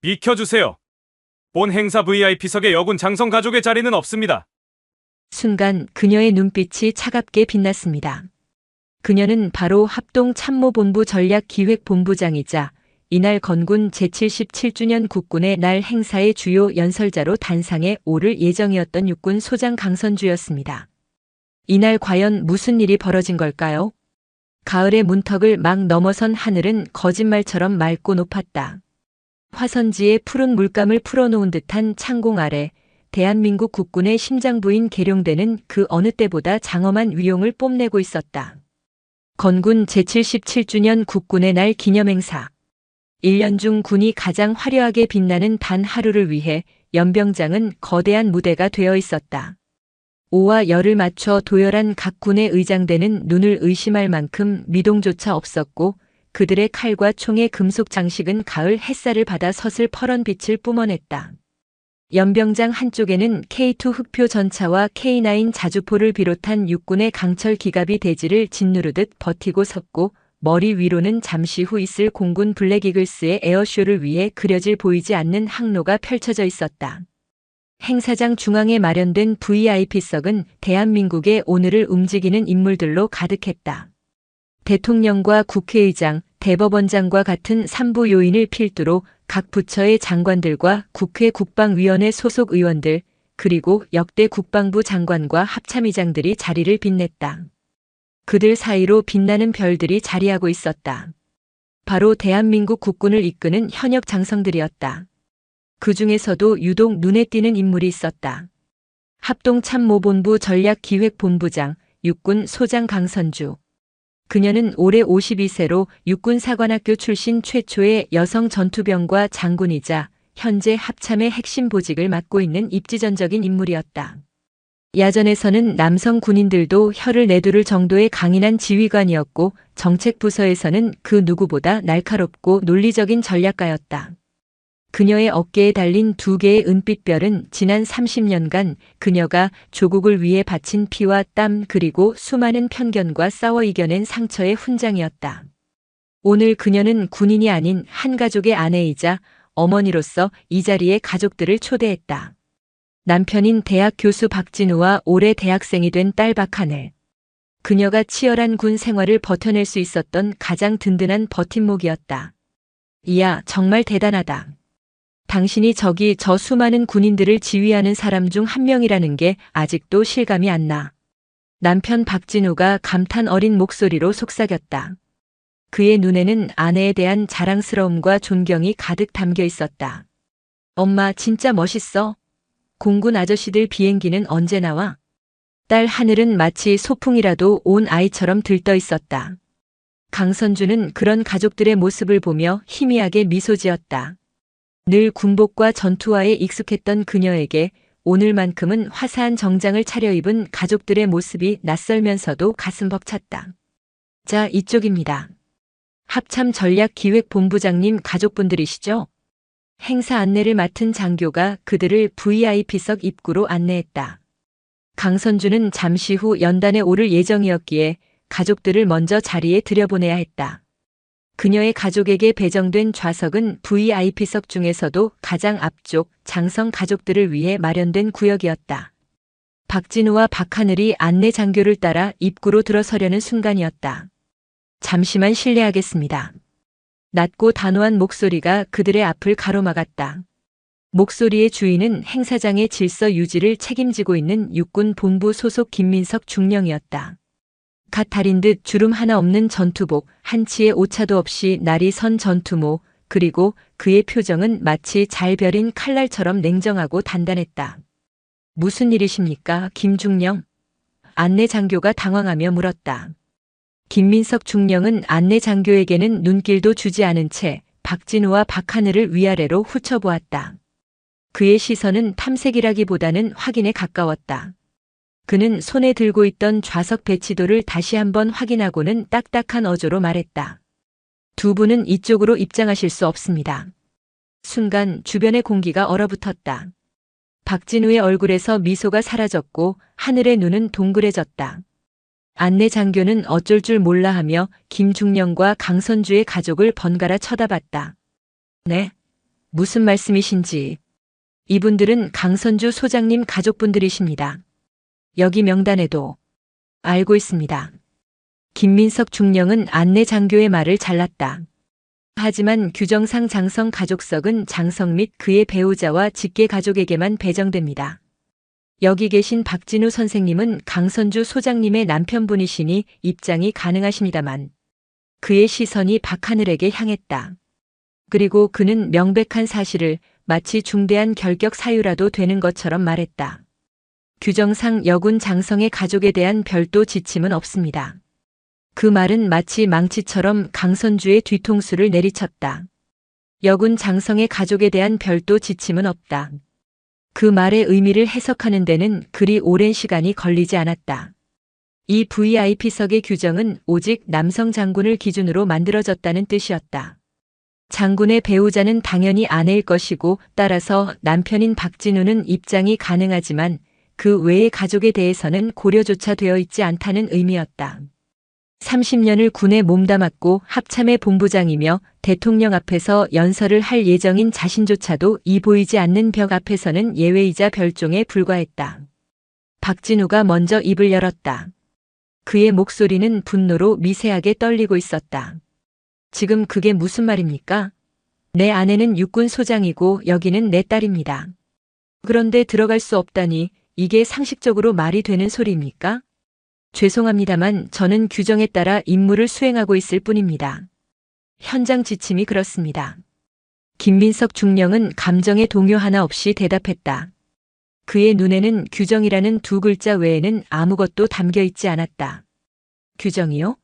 비켜주세요. 본 행사 VIP석에 여군 장성 가족의 자리는 없습니다. 순간 그녀의 눈빛이 차갑게 빛났습니다. 그녀는 바로 합동참모본부 전략기획본부장이자 이날 건군 제77주년 국군의 날 행사의 주요 연설자로 단상에 오를 예정이었던 육군 소장 강선주였습니다. 이날 과연 무슨 일이 벌어진 걸까요? 가을의 문턱을 막 넘어선 하늘은 거짓말처럼 맑고 높았다. 화선지에 푸른 물감을 풀어놓은 듯한 창공 아래 대한민국 국군의 심장부인 계룡대는 그 어느 때보다 장엄한 위용을 뽐내고 있었다. 건군 제77주년 국군의 날 기념행사. 1년 중 군이 가장 화려하게 빛나는 단 하루를 위해 연병장은 거대한 무대가 되어 있었다. 오와 열을 맞춰 도열한 각 군의 의장대는 눈을 의심할 만큼 미동조차 없었고 그들의 칼과 총의 금속 장식은 가을 햇살을 받아 서슬 퍼런 빛을 뿜어냈다. 연병장 한쪽에는 K2 흑표 전차와 K9 자주포를 비롯한 육군의 강철 기갑이 대지를 짓누르듯 버티고 섰고 머리 위로는 잠시 후 있을 공군 블랙이글스의 에어쇼를 위해 그려질 보이지 않는 항로가 펼쳐져 있었다. 행사장 중앙에 마련된 VIP석은 대한민국의 오늘을 움직이는 인물들로 가득했다. 대통령과 국회의장, 대법원장과 같은 산부 요인을 필두로 각 부처의 장관들과 국회 국방위원회 소속 의원들, 그리고 역대 국방부 장관과 합참의장들이 자리를 빛냈다. 그들 사이로 빛나는 별들이 자리하고 있었다. 바로 대한민국 국군을 이끄는 현역 장성들이었다. 그 중에서도 유독 눈에 띄는 인물이 있었다. 합동참모본부 전략기획본부장, 육군 소장 강선주. 그녀는 올해 52세로 육군사관학교 출신 최초의 여성 전투병과 장군이자 현재 합참의 핵심 보직을 맡고 있는 입지전적인 인물이었다. 야전에서는 남성 군인들도 혀를 내두를 정도의 강인한 지휘관이었고 정책부서에서는 그 누구보다 날카롭고 논리적인 전략가였다. 그녀의 어깨에 달린 두 개의 은빛별은 지난 30년간 그녀가 조국을 위해 바친 피와 땀 그리고 수많은 편견과 싸워 이겨낸 상처의 훈장이었다. 오늘 그녀는 군인이 아닌 한 가족의 아내이자 어머니로서 이 자리에 가족들을 초대했다. 남편인 대학 교수 박진우와 올해 대학생이 된 딸 박하늘. 그녀가 치열한 군 생활을 버텨낼 수 있었던 가장 든든한 버팀목이었다. 이야, 정말 대단하다. 당신이 저기 저 수많은 군인들을 지휘하는 사람 중 한 명이라는 게 아직도 실감이 안 나. 남편 박진우가 감탄 어린 목소리로 속삭였다. 그의 눈에는 아내에 대한 자랑스러움과 존경이 가득 담겨 있었다. 엄마 진짜 멋있어. 공군 아저씨들 비행기는 언제 나와? 딸 하늘은 마치 소풍이라도 온 아이처럼 들떠 있었다. 강선주는 그런 가족들의 모습을 보며 희미하게 미소 지었다. 늘 군복과 전투화에 익숙했던 그녀에게 오늘만큼은 화사한 정장을 차려입은 가족들의 모습이 낯설면서도 가슴 벅찼다. 자, 이쪽입니다. 합참 전략기획본부장님 가족분들이시죠? 행사 안내를 맡은 장교가 그들을 VIP석 입구로 안내했다. 강선주는 잠시 후 연단에 오를 예정이었기에 가족들을 먼저 자리에 들여보내야 했다. 그녀의 가족에게 배정된 좌석은 VIP석 중에서도 가장 앞쪽 장성 가족들을 위해 마련된 구역이었다. 박진우와 박하늘이 안내 장교를 따라 입구로 들어서려는 순간이었다. 잠시만 실례하겠습니다. 낮고 단호한 목소리가 그들의 앞을 가로막았다. 목소리의 주인은 행사장의 질서 유지를 책임지고 있는 육군 본부 소속 김민석 중령이었다. 갓 달인 듯 주름 하나 없는 전투복, 한치의 오차도 없이 날이 선 전투모, 그리고 그의 표정은 마치 잘 벼린 칼날처럼 냉정하고 단단했다. 무슨 일이십니까, 김중령? 안내 장교가 당황하며 물었다. 김민석 중령은 안내 장교에게는 눈길도 주지 않은 채 박진우와 박하늘을 위아래로 훑어보았다. 그의 시선은 탐색이라기보다는 확인에 가까웠다. 그는 손에 들고 있던 좌석 배치도를 다시 한번 확인하고는 딱딱한 어조로 말했다. 두 분은 이쪽으로 입장하실 수 없습니다. 순간 주변의 공기가 얼어붙었다. 박진우의 얼굴에서 미소가 사라졌고 하늘의 눈은 동그래졌다. 안내 장교는 어쩔 줄 몰라 하며 김중령과 강선주의 가족을 번갈아 쳐다봤다. 네? 무슨 말씀이신지. 이분들은 강선주 소장님 가족분들이십니다. 여기 명단에도. 알고 있습니다. 김민석 중령은 안내 장교의 말을 잘랐다. 하지만 규정상 장성 가족석은 장성 및 그의 배우자와 직계 가족에게만 배정됩니다. 여기 계신 박진우 선생님은 강선주 소장님의 남편분이시니 입장이 가능하십니다만 그의 시선이 박하늘에게 향했다. 그리고 그는 명백한 사실을 마치 중대한 결격 사유라도 되는 것처럼 말했다. 규정상 여군 장성의 가족에 대한 별도 지침은 없습니다. 그 말은 마치 망치처럼 강선주의 뒤통수를 내리쳤다. 여군 장성의 가족에 대한 별도 지침은 없다. 그 말의 의미를 해석하는 데는 그리 오랜 시간이 걸리지 않았다. 이 VIP석의 규정은 오직 남성 장군을 기준으로 만들어졌다는 뜻이었다. 장군의 배우자는 당연히 아내일 것이고 따라서 남편인 박진우는 입장이 가능하지만 그 외의 가족에 대해서는 고려조차 되어 있지 않다는 의미였다. 30년을 군에 몸담았고 합참의 본부장이며 대통령 앞에서 연설을 할 예정인 자신조차도 이 보이지 않는 벽 앞에서는 예외이자 별종에 불과했다. 박진우가 먼저 입을 열었다. 그의 목소리는 분노로 미세하게 떨리고 있었다. 지금 그게 무슨 말입니까? 내 아내는 육군 소장이고 여기는 내 딸입니다. 그런데 들어갈 수 없다니 이게 상식적으로 말이 되는 소리입니까? 죄송합니다만 저는 규정에 따라 임무를 수행하고 있을 뿐입니다. 현장 지침이 그렇습니다. 김민석 중령은 감정의 동요 하나 없이 대답했다. 그의 눈에는 규정이라는 두 글자 외에는 아무것도 담겨 있지 않았다. 규정이요?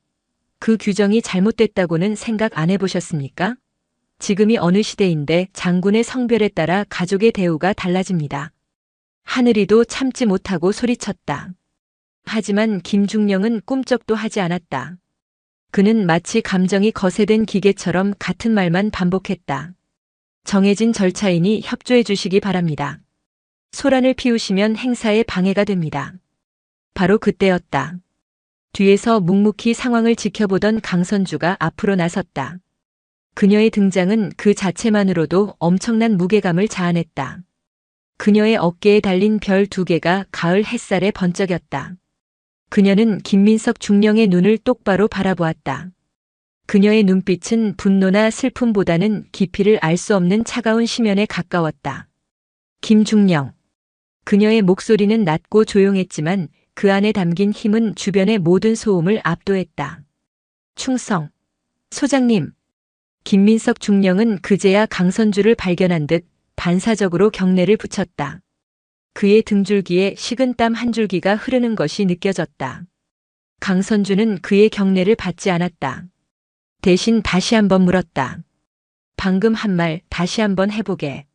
그 규정이 잘못됐다고는 생각 안 해보셨습니까? 지금이 어느 시대인데 장군의 성별에 따라 가족의 대우가 달라집니다. 하늘이도 참지 못하고 소리쳤다. 하지만 김중령은 꿈쩍도 하지 않았다. 그는 마치 감정이 거세된 기계처럼 같은 말만 반복했다. 정해진 절차이니 협조해 주시기 바랍니다. 소란을 피우시면 행사에 방해가 됩니다. 바로 그때였다. 뒤에서 묵묵히 상황을 지켜보던 강선주가 앞으로 나섰다. 그녀의 등장은 그 자체만으로도 엄청난 무게감을 자아냈다. 그녀의 어깨에 달린 별 2개가 가을 햇살에 번쩍였다. 그녀는 김민석 중령의 눈을 똑바로 바라보았다. 그녀의 눈빛은 분노나 슬픔보다는 깊이를 알 수 없는 차가운 심연에 가까웠다. 김중령. 그녀의 목소리는 낮고 조용했지만 그 안에 담긴 힘은 주변의 모든 소음을 압도했다. 충성. 소장님. 김민석 중령은 그제야 강선주를 발견한 듯 반사적으로 경례를 붙였다. 그의 등줄기에 식은땀 한 줄기가 흐르는 것이 느껴졌다. 강선주는 그의 경례를 받지 않았다. 대신 다시 한번 물었다. 방금 한 말 다시 한번 해보게.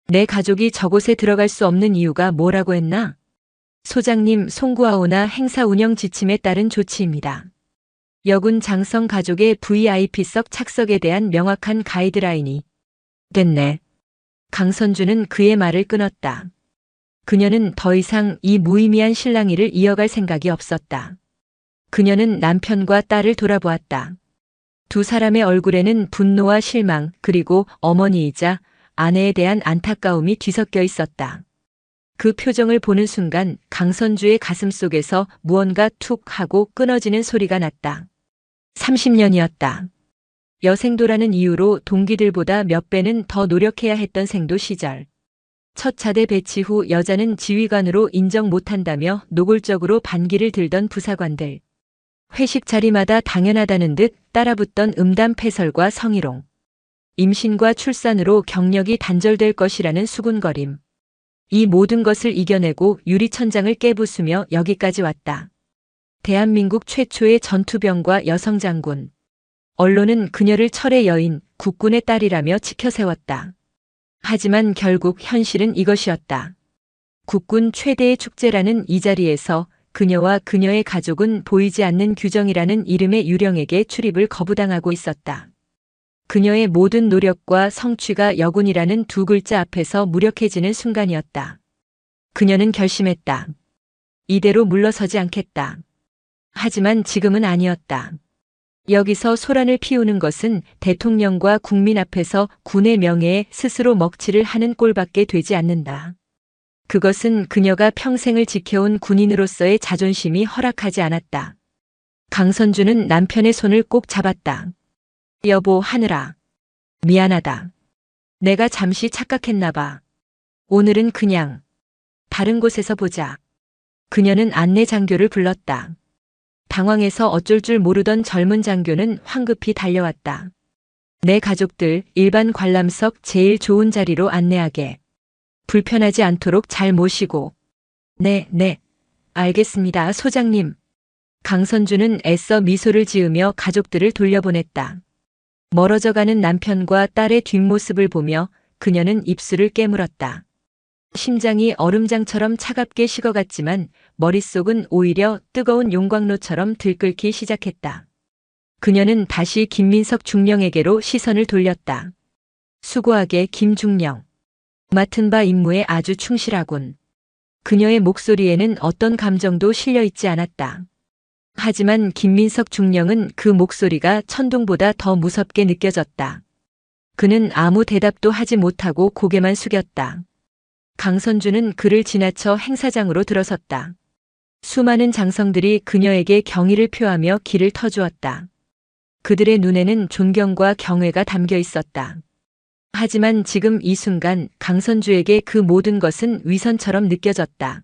내 가족이 저곳에 들어갈 수 없는 이유가 뭐라고 했나? 소장님 송구하오나 행사 운영 지침에 따른 조치입니다. 여군 장성 가족의 VIP석 착석에 대한 명확한 가이드라인이 됐네. 강선주는 그의 말을 끊었다. 그녀는 더 이상 이 무의미한 실랑이를 이어갈 생각이 없었다. 그녀는 남편과 딸을 돌아보았다. 두 사람의 얼굴에는 분노와 실망 그리고 어머니이자 아내에 대한 안타까움이 뒤섞여 있었다. 그 표정을 보는 순간 강선주의 가슴 속에서 무언가 툭 하고 끊어지는 소리가 났다. 30년이었다. 여생도라는 이유로 동기들보다 몇 배는 더 노력해야 했던 생도 시절. 첫 차대 배치 후 여자는 지휘관으로 인정 못한다며 노골적으로 반기를 들던 부사관들. 회식 자리마다 당연하다는 듯 따라붙던 음담 패설과 성희롱. 임신과 출산으로 경력이 단절될 것이라는 수군거림. 이 모든 것을 이겨내고 유리천장을 깨부수며 여기까지 왔다. 대한민국 최초의 전투병과 여성 장군. 언론은 그녀를 철의 여인, 국군의 딸이라며 치켜세웠다. 하지만 결국 현실은 이것이었다. 국군 최대의 축제라는 이 자리에서 그녀와 그녀의 가족은 보이지 않는 규정이라는 이름의 유령에게 출입을 거부당하고 있었다. 그녀의 모든 노력과 성취가 여군이라는 두 글자 앞에서 무력해지는 순간이었다. 그녀는 결심했다. 이대로 물러서지 않겠다. 하지만 지금은 아니었다. 여기서 소란을 피우는 것은 대통령과 국민 앞에서 군의 명예에 스스로 먹칠을 하는 꼴밖에 되지 않는다. 그것은 그녀가 평생을 지켜온 군인으로서의 자존심이 허락하지 않았다. 강선주는 남편의 손을 꼭 잡았다. 여보, 하늘아. 미안하다. 내가 잠시 착각했나 봐. 오늘은 그냥 다른 곳에서 보자. 그녀는 안내 장교를 불렀다. 당황해서 어쩔 줄 모르던 젊은 장교는 황급히 달려왔다. 내 가족들 일반 관람석 제일 좋은 자리로 안내하게. 불편하지 않도록 잘 모시고. 네, 알겠습니다, 소장님. 강선주는 애써 미소를 지으며 가족들을 돌려보냈다. 멀어져가는 남편과 딸의 뒷모습을 보며 그녀는 입술을 깨물었다. 심장이 얼음장처럼 차갑게 식어갔지만 머릿속은 오히려 뜨거운 용광로처럼 들끓기 시작했다. 그녀는 다시 김민석 중령에게로 시선을 돌렸다. 수고하게, 김중령. 맡은 바 임무에 아주 충실하군. 그녀의 목소리에는 어떤 감정도 실려 있지 않았다. 하지만 김민석 중령은 그 목소리가 천둥보다 더 무섭게 느껴졌다. 그는 아무 대답도 하지 못하고 고개만 숙였다. 강선주는 그를 지나쳐 행사장으로 들어섰다. 수많은 장성들이 그녀에게 경의를 표하며 길을 터주었다. 그들의 눈에는 존경과 경외가 담겨 있었다. 하지만 지금 이 순간 강선주에게 그 모든 것은 위선처럼 느껴졌다.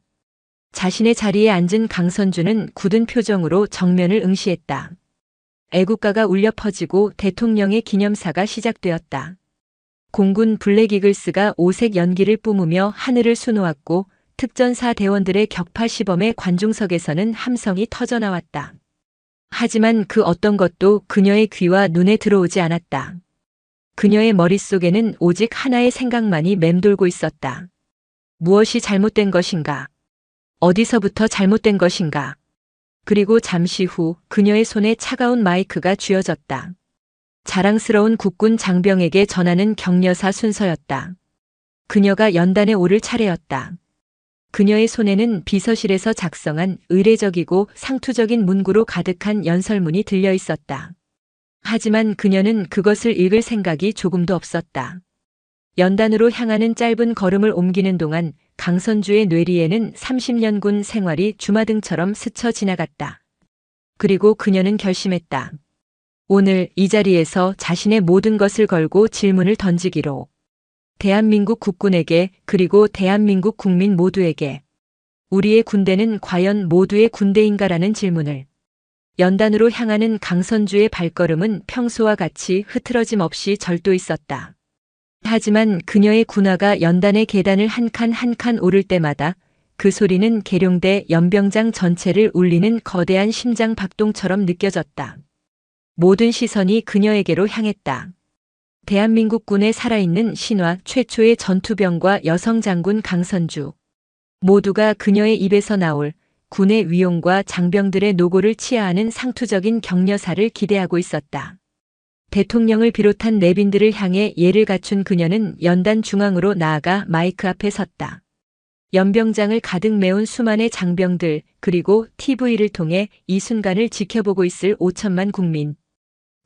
자신의 자리에 앉은 강선주는 굳은 표정으로 정면을 응시했다. 애국가가 울려 퍼지고 대통령의 기념사가 시작되었다. 공군 블랙이글스가 오색 연기를 뿜으며 하늘을 수놓았고 특전사 대원들의 격파 시범의 관중석에서는 함성이 터져나왔다. 하지만 그 어떤 것도 그녀의 귀와 눈에 들어오지 않았다. 그녀의 머릿속에는 오직 하나의 생각만이 맴돌고 있었다. 무엇이 잘못된 것인가? 어디서부터 잘못된 것인가? 그리고 잠시 후 그녀의 손에 차가운 마이크가 쥐어졌다. 자랑스러운 국군 장병에게 전하는 격려사 순서였다. 그녀가 연단에 오를 차례였다. 그녀의 손에는 비서실에서 작성한 의례적이고 상투적인 문구로 가득한 연설문이 들려 있었다. 하지만 그녀는 그것을 읽을 생각이 조금도 없었다. 연단으로 향하는 짧은 걸음을 옮기는 동안 강선주의 뇌리에는 30년 군 생활이 주마등처럼 스쳐 지나갔다. 그리고 그녀는 결심했다. 오늘 이 자리에서 자신의 모든 것을 걸고 질문을 던지기로. 대한민국 국군에게 그리고 대한민국 국민 모두에게. 우리의 군대는 과연 모두의 군대인가라는 질문을. 연단으로 향하는 강선주의 발걸음은 평소와 같이 흐트러짐 없이 절도 있었다. 하지만 그녀의 군화가 연단의 계단을 한 칸 한 칸 오를 때마다 그 소리는 계룡대 연병장 전체를 울리는 거대한 심장 박동처럼 느껴졌다. 모든 시선이 그녀에게로 향했다. 대한민국 군에 살아있는 신화 최초의 전투병과 여성 장군 강선주. 모두가 그녀의 입에서 나올 군의 위용과 장병들의 노고를 치하하는 상투적인 격려사를 기대하고 있었다. 대통령을 비롯한 내빈들을 향해 예를 갖춘 그녀는 연단 중앙으로 나아가 마이크 앞에 섰다. 연병장을 가득 메운 수많은 장병들 그리고 TV를 통해 이 순간을 지켜보고 있을 5천만 국민.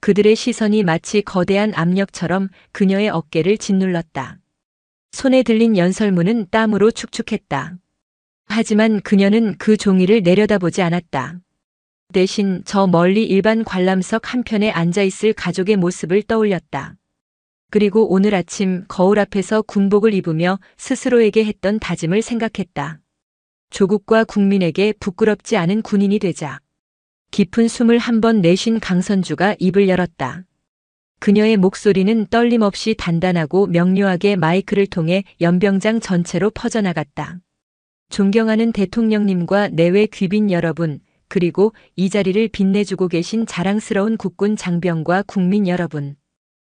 그들의 시선이 마치 거대한 압력처럼 그녀의 어깨를 짓눌렀다. 손에 들린 연설문은 땀으로 축축했다. 하지만 그녀는 그 종이를 내려다보지 않았다. 대신 저 멀리 일반 관람석 한편에 앉아있을 가족의 모습을 떠올렸다. 그리고 오늘 아침 거울 앞에서 군복을 입으며 스스로에게 했던 다짐을 생각했다. 조국과 국민에게 부끄럽지 않은 군인이 되자. 깊은 숨을 한 번 내쉰 강선주가 입을 열었다. 그녀의 목소리는 떨림 없이 단단하고 명료하게 마이크를 통해 연병장 전체로 퍼져나갔다. 존경하는 대통령님과 내외 귀빈 여러분, 그리고 이 자리를 빛내주고 계신 자랑스러운 국군 장병과 국민 여러분.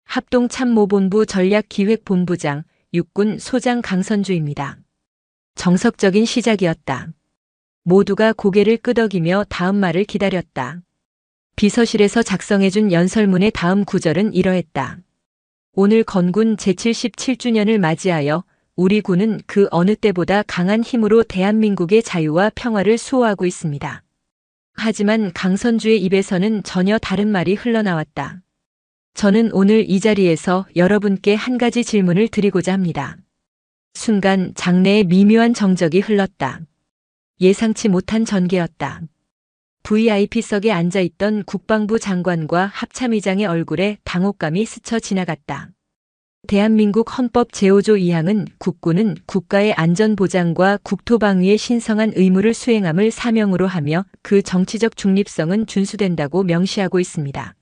합동참모본부 전략기획본부장, 육군 소장 강선주입니다. 정석적인 시작이었다. 모두가 고개를 끄덕이며 다음 말을 기다렸다. 비서실에서 작성해준 연설문의 다음 구절은 이러했다. 오늘 건군 제77주년을 맞이하여 우리 군은 그 어느 때보다 강한 힘으로 대한민국의 자유와 평화를 수호하고 있습니다. 하지만 강선주의 입에서는 전혀 다른 말이 흘러나왔다. 저는 오늘 이 자리에서 여러분께 한 가지 질문을 드리고자 합니다. 순간 장내에 미묘한 정적이 흘렀다. 예상치 못한 전개였다. VIP석에 앉아있던 국방부 장관과 합참의장의 얼굴에 당혹감이 스쳐 지나갔다. 대한민국 헌법 제5조 2항은 국군은 국가의 안전보장과 국토방위의 신성한 의무를 수행함을 사명으로 하며 그 정치적 중립성은 준수된다고 명시하고 있습니다.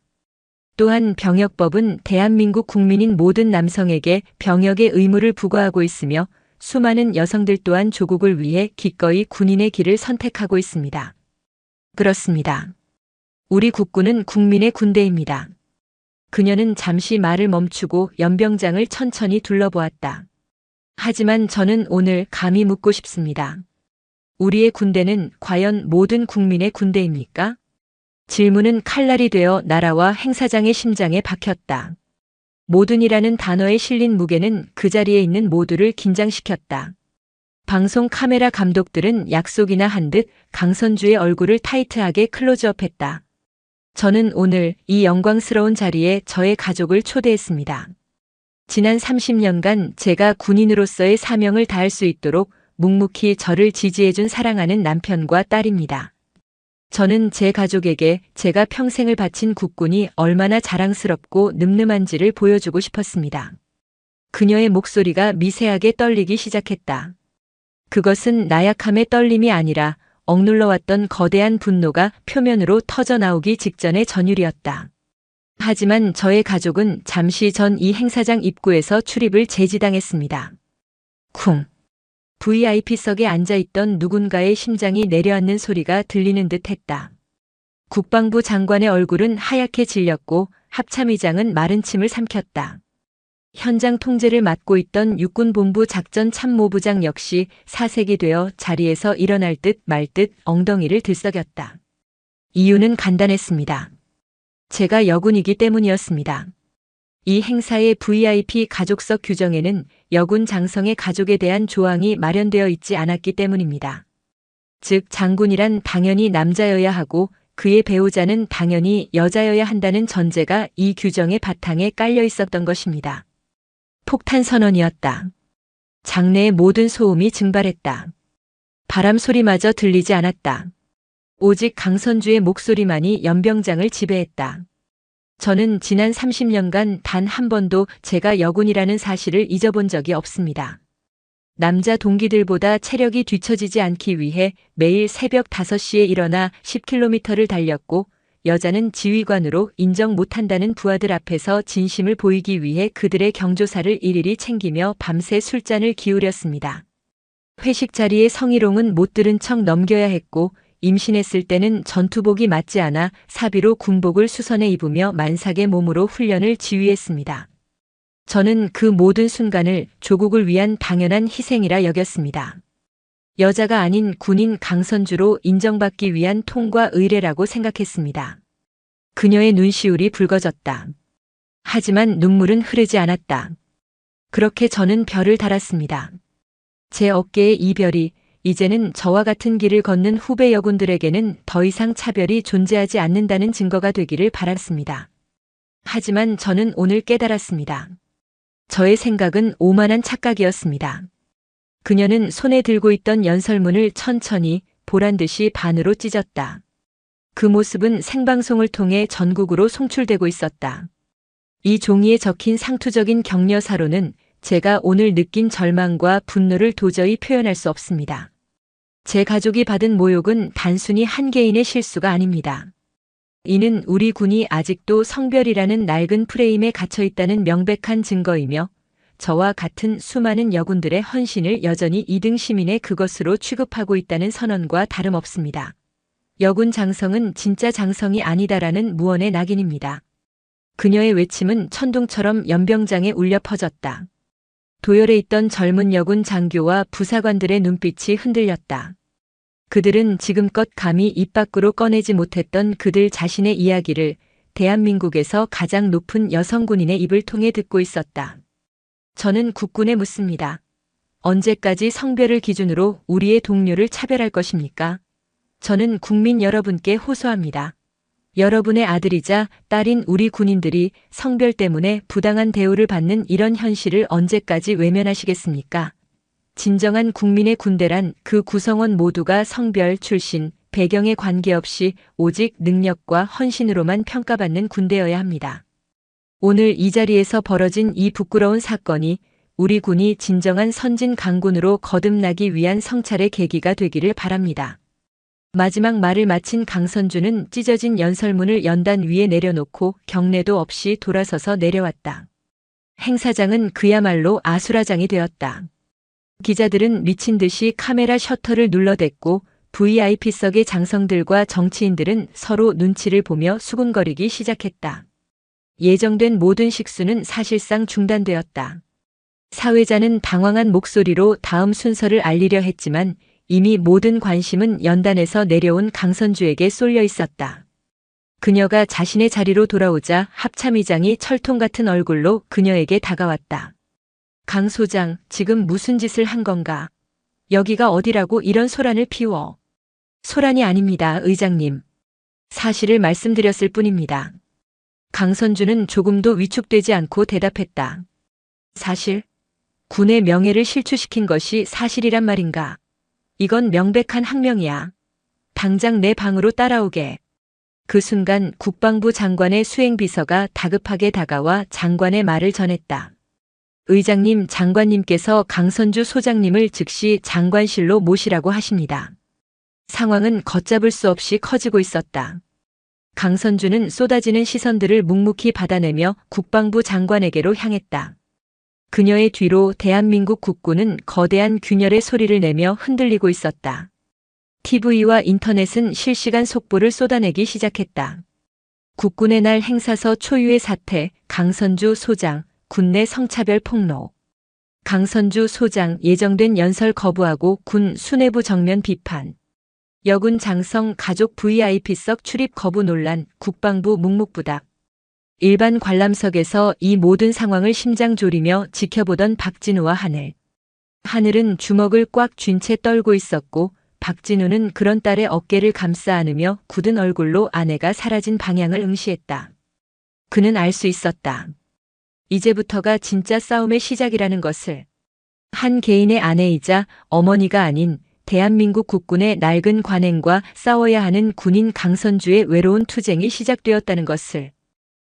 또한 병역법은 대한민국 국민인 모든 남성에게 병역의 의무를 부과하고 있으며 수많은 여성들 또한 조국을 위해 기꺼이 군인의 길을 선택하고 있습니다. 그렇습니다. 우리 국군은 국민의 군대입니다. 그녀는 잠시 말을 멈추고 연병장을 천천히 둘러보았다. 하지만 저는 오늘 감히 묻고 싶습니다. 우리의 군대는 과연 모든 국민의 군대입니까? 질문은 칼날이 되어 나라와 행사장의 심장에 박혔다. 모든이라는 단어에 실린 무게는 그 자리에 있는 모두를 긴장시켰다. 방송 카메라 감독들은 약속이나 한 듯 강선주의 얼굴을 타이트하게 클로즈업했다. 저는 오늘 이 영광스러운 자리에 저의 가족을 초대했습니다. 지난 30년간 제가 군인으로서의 사명을 다할 수 있도록 묵묵히 저를 지지해준 사랑하는 남편과 딸입니다. 저는 제 가족에게 제가 평생을 바친 국군이 얼마나 자랑스럽고 늠름한지를 보여주고 싶었습니다. 그녀의 목소리가 미세하게 떨리기 시작했다. 그것은 나약함의 떨림이 아니라 억눌러왔던 거대한 분노가 표면으로 터져나오기 직전의 전율이었다. 하지만 저의 가족은 잠시 전 이 행사장 입구에서 출입을 제지당했습니다. 쿵. VIP석에 앉아있던 누군가의 심장이 내려앉는 소리가 들리는 듯 했다. 국방부 장관의 얼굴은 하얗게 질렸고 합참의장은 마른 침을 삼켰다. 현장 통제를 맡고 있던 육군본부 작전참모부장 역시 사색이 되어 자리에서 일어날 듯 말 듯 엉덩이를 들썩였다. 이유는 간단했습니다. 제가 여군이기 때문이었습니다. 이 행사의 VIP 가족석 규정에는 여군 장성의 가족에 대한 조항이 마련되어 있지 않았기 때문입니다. 즉 장군이란 당연히 남자여야 하고 그의 배우자는 당연히 여자여야 한다는 전제가 이 규정의 바탕에 깔려 있었던 것입니다. 폭탄 선언이었다. 장내의 모든 소음이 증발했다. 바람 소리마저 들리지 않았다. 오직 강선주의 목소리만이 연병장을 지배했다. 저는 지난 30년간 단 한 번도 제가 여군이라는 사실을 잊어본 적이 없습니다. 남자 동기들보다 체력이 뒤처지지 않기 위해 매일 새벽 5시에 일어나 10km를 달렸고 여자는 지휘관으로 인정 못한다는 부하들 앞에서 진심을 보이기 위해 그들의 경조사를 일일이 챙기며 밤새 술잔을 기울였습니다. 회식 자리에 성희롱은 못 들은 척 넘겨야 했고 임신했을 때는 전투복이 맞지 않아 사비로 군복을 수선해 입으며 만삭의 몸으로 훈련을 지휘했습니다. 저는 그 모든 순간을 조국을 위한 당연한 희생이라 여겼습니다. 여자가 아닌 군인 강선주로 인정받기 위한 통과 의례라고 생각했습니다. 그녀의 눈시울이 붉어졌다. 하지만 눈물은 흐르지 않았다. 그렇게 저는 별을 달았습니다. 제 어깨의 이 별이 이제는 저와 같은 길을 걷는 후배 여군들에게는 더 이상 차별이 존재하지 않는다는 증거가 되기를 바랐습니다. 하지만 저는 오늘 깨달았습니다. 저의 생각은 오만한 착각이었습니다. 그녀는 손에 들고 있던 연설문을 천천히 보란듯이 반으로 찢었다. 그 모습은 생방송을 통해 전국으로 송출되고 있었다. 이 종이에 적힌 상투적인 격려사로는 제가 오늘 느낀 절망과 분노를 도저히 표현할 수 없습니다. 제 가족이 받은 모욕은 단순히 한 개인의 실수가 아닙니다. 이는 우리 군이 아직도 성별이라는 낡은 프레임에 갇혀 있다는 명백한 증거이며 저와 같은 수많은 여군들의 헌신을 여전히 2등 시민의 그것으로 취급하고 있다는 선언과 다름없습니다. 여군 장성은 진짜 장성이 아니다라는 무언의 낙인입니다. 그녀의 외침은 천둥처럼 연병장에 울려 퍼졌다. 도열해 있던 젊은 여군 장교와 부사관들의 눈빛이 흔들렸다. 그들은 지금껏 감히 입 밖으로 꺼내지 못했던 그들 자신의 이야기를 대한민국에서 가장 높은 여성 군인의 입을 통해 듣고 있었다. 저는 국군에 묻습니다. 언제까지 성별을 기준으로 우리의 동료를 차별할 것입니까? 저는 국민 여러분께 호소합니다. 여러분의 아들이자 딸인 우리 군인들이 성별 때문에 부당한 대우를 받는 이런 현실을 언제까지 외면하시겠습니까? 진정한 국민의 군대란 그 구성원 모두가 성별, 출신, 배경에 관계없이 오직 능력과 헌신으로만 평가받는 군대여야 합니다. 오늘 이 자리에서 벌어진 이 부끄러운 사건이 우리 군이 진정한 선진 강군으로 거듭나기 위한 성찰의 계기가 되기를 바랍니다. 마지막 말을 마친 강선주는 찢어진 연설문을 연단 위에 내려놓고 경례도 없이 돌아서서 내려왔다. 행사장은 그야말로 아수라장이 되었다. 기자들은 미친 듯이 카메라 셔터를 눌러댔고 VIP석의 장성들과 정치인들은 서로 눈치를 보며 수군거리기 시작했다. 예정된 모든 식수는 사실상 중단되었다. 사회자는 당황한 목소리로 다음 순서를 알리려 했지만 이미 모든 관심은 연단에서 내려온 강선주에게 쏠려 있었다. 그녀가 자신의 자리로 돌아오자 합참의장이 철통 같은 얼굴로 그녀에게 다가왔다. 강 소장, 지금 무슨 짓을 한 건가? 여기가 어디라고 이런 소란을 피워? 소란이 아닙니다, 의장님. 사실을 말씀드렸을 뿐입니다. 강선주는 조금도 위축되지 않고 대답했다. 사실? 군의 명예를 실추시킨 것이 사실이란 말인가? 이건 명백한 항명이야. 당장 내 방으로 따라오게. 그 순간 국방부 장관의 수행비서가 다급하게 다가와 장관의 말을 전했다. 의장님, 장관님께서 강선주 소장님을 즉시 장관실로 모시라고 하십니다. 상황은 걷잡을 수 없이 커지고 있었다. 강선주는 쏟아지는 시선들을 묵묵히 받아내며 국방부 장관에게로 향했다. 그녀의 뒤로 대한민국 국군은 거대한 균열의 소리를 내며 흔들리고 있었다. TV와 인터넷은 실시간 속보를 쏟아내기 시작했다. 국군의 날 행사서 초유의 사태, 강선주 소장, 군내 성차별 폭로. 강선주 소장 예정된 연설 거부하고 군 수뇌부 정면 비판. 여군 장성 가족 VIP석 출입 거부 논란, 국방부 묵묵부답. 일반 관람석에서 이 모든 상황을 심장 졸이며 지켜보던 박진우와 하늘. 하늘은 주먹을 꽉 쥔 채 떨고 있었고 박진우는 그런 딸의 어깨를 감싸 안으며 굳은 얼굴로 아내가 사라진 방향을 응시했다. 그는 알 수 있었다. 이제부터가 진짜 싸움의 시작이라는 것을. 한 개인의 아내이자 어머니가 아닌 대한민국 국군의 낡은 관행과 싸워야 하는 군인 강선주의 외로운 투쟁이 시작되었다는 것을.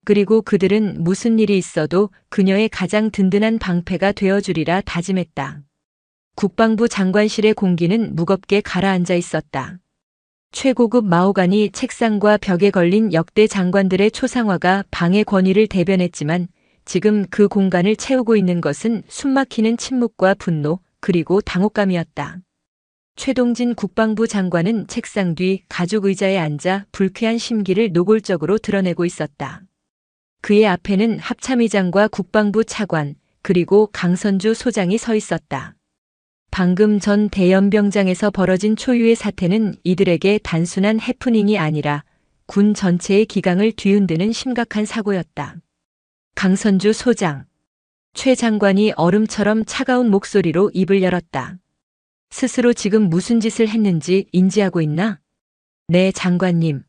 그리고 그들은 무슨 일이 있어도 그녀의 가장 든든한 방패가 되어주리라 다짐했다. 국방부 장관실의 공기는 무겁게 가라앉아 있었다. 최고급 마호가니 책상과 벽에 걸린 역대 장관들의 초상화가 방의 권위를 대변했지만 지금 그 공간을 채우고 있는 것은 숨막히는 침묵과 분노 그리고 당혹감이었다. 최동진 국방부 장관은 책상 뒤 가죽 의자에 앉아 불쾌한 심기를 노골적으로 드러내고 있었다. 그의 앞에는 합참의장과 국방부 차관, 그리고 강선주 소장이 서 있었다. 방금 전 대연병장에서 벌어진 초유의 사태는 이들에게 단순한 해프닝이 아니라 군 전체의 기강을 뒤흔드는 심각한 사고였다. 강선주 소장. 최 장관이 얼음처럼 차가운 목소리로 입을 열었다. 스스로 지금 무슨 짓을 했는지 인지하고 있나? 네, 장관님.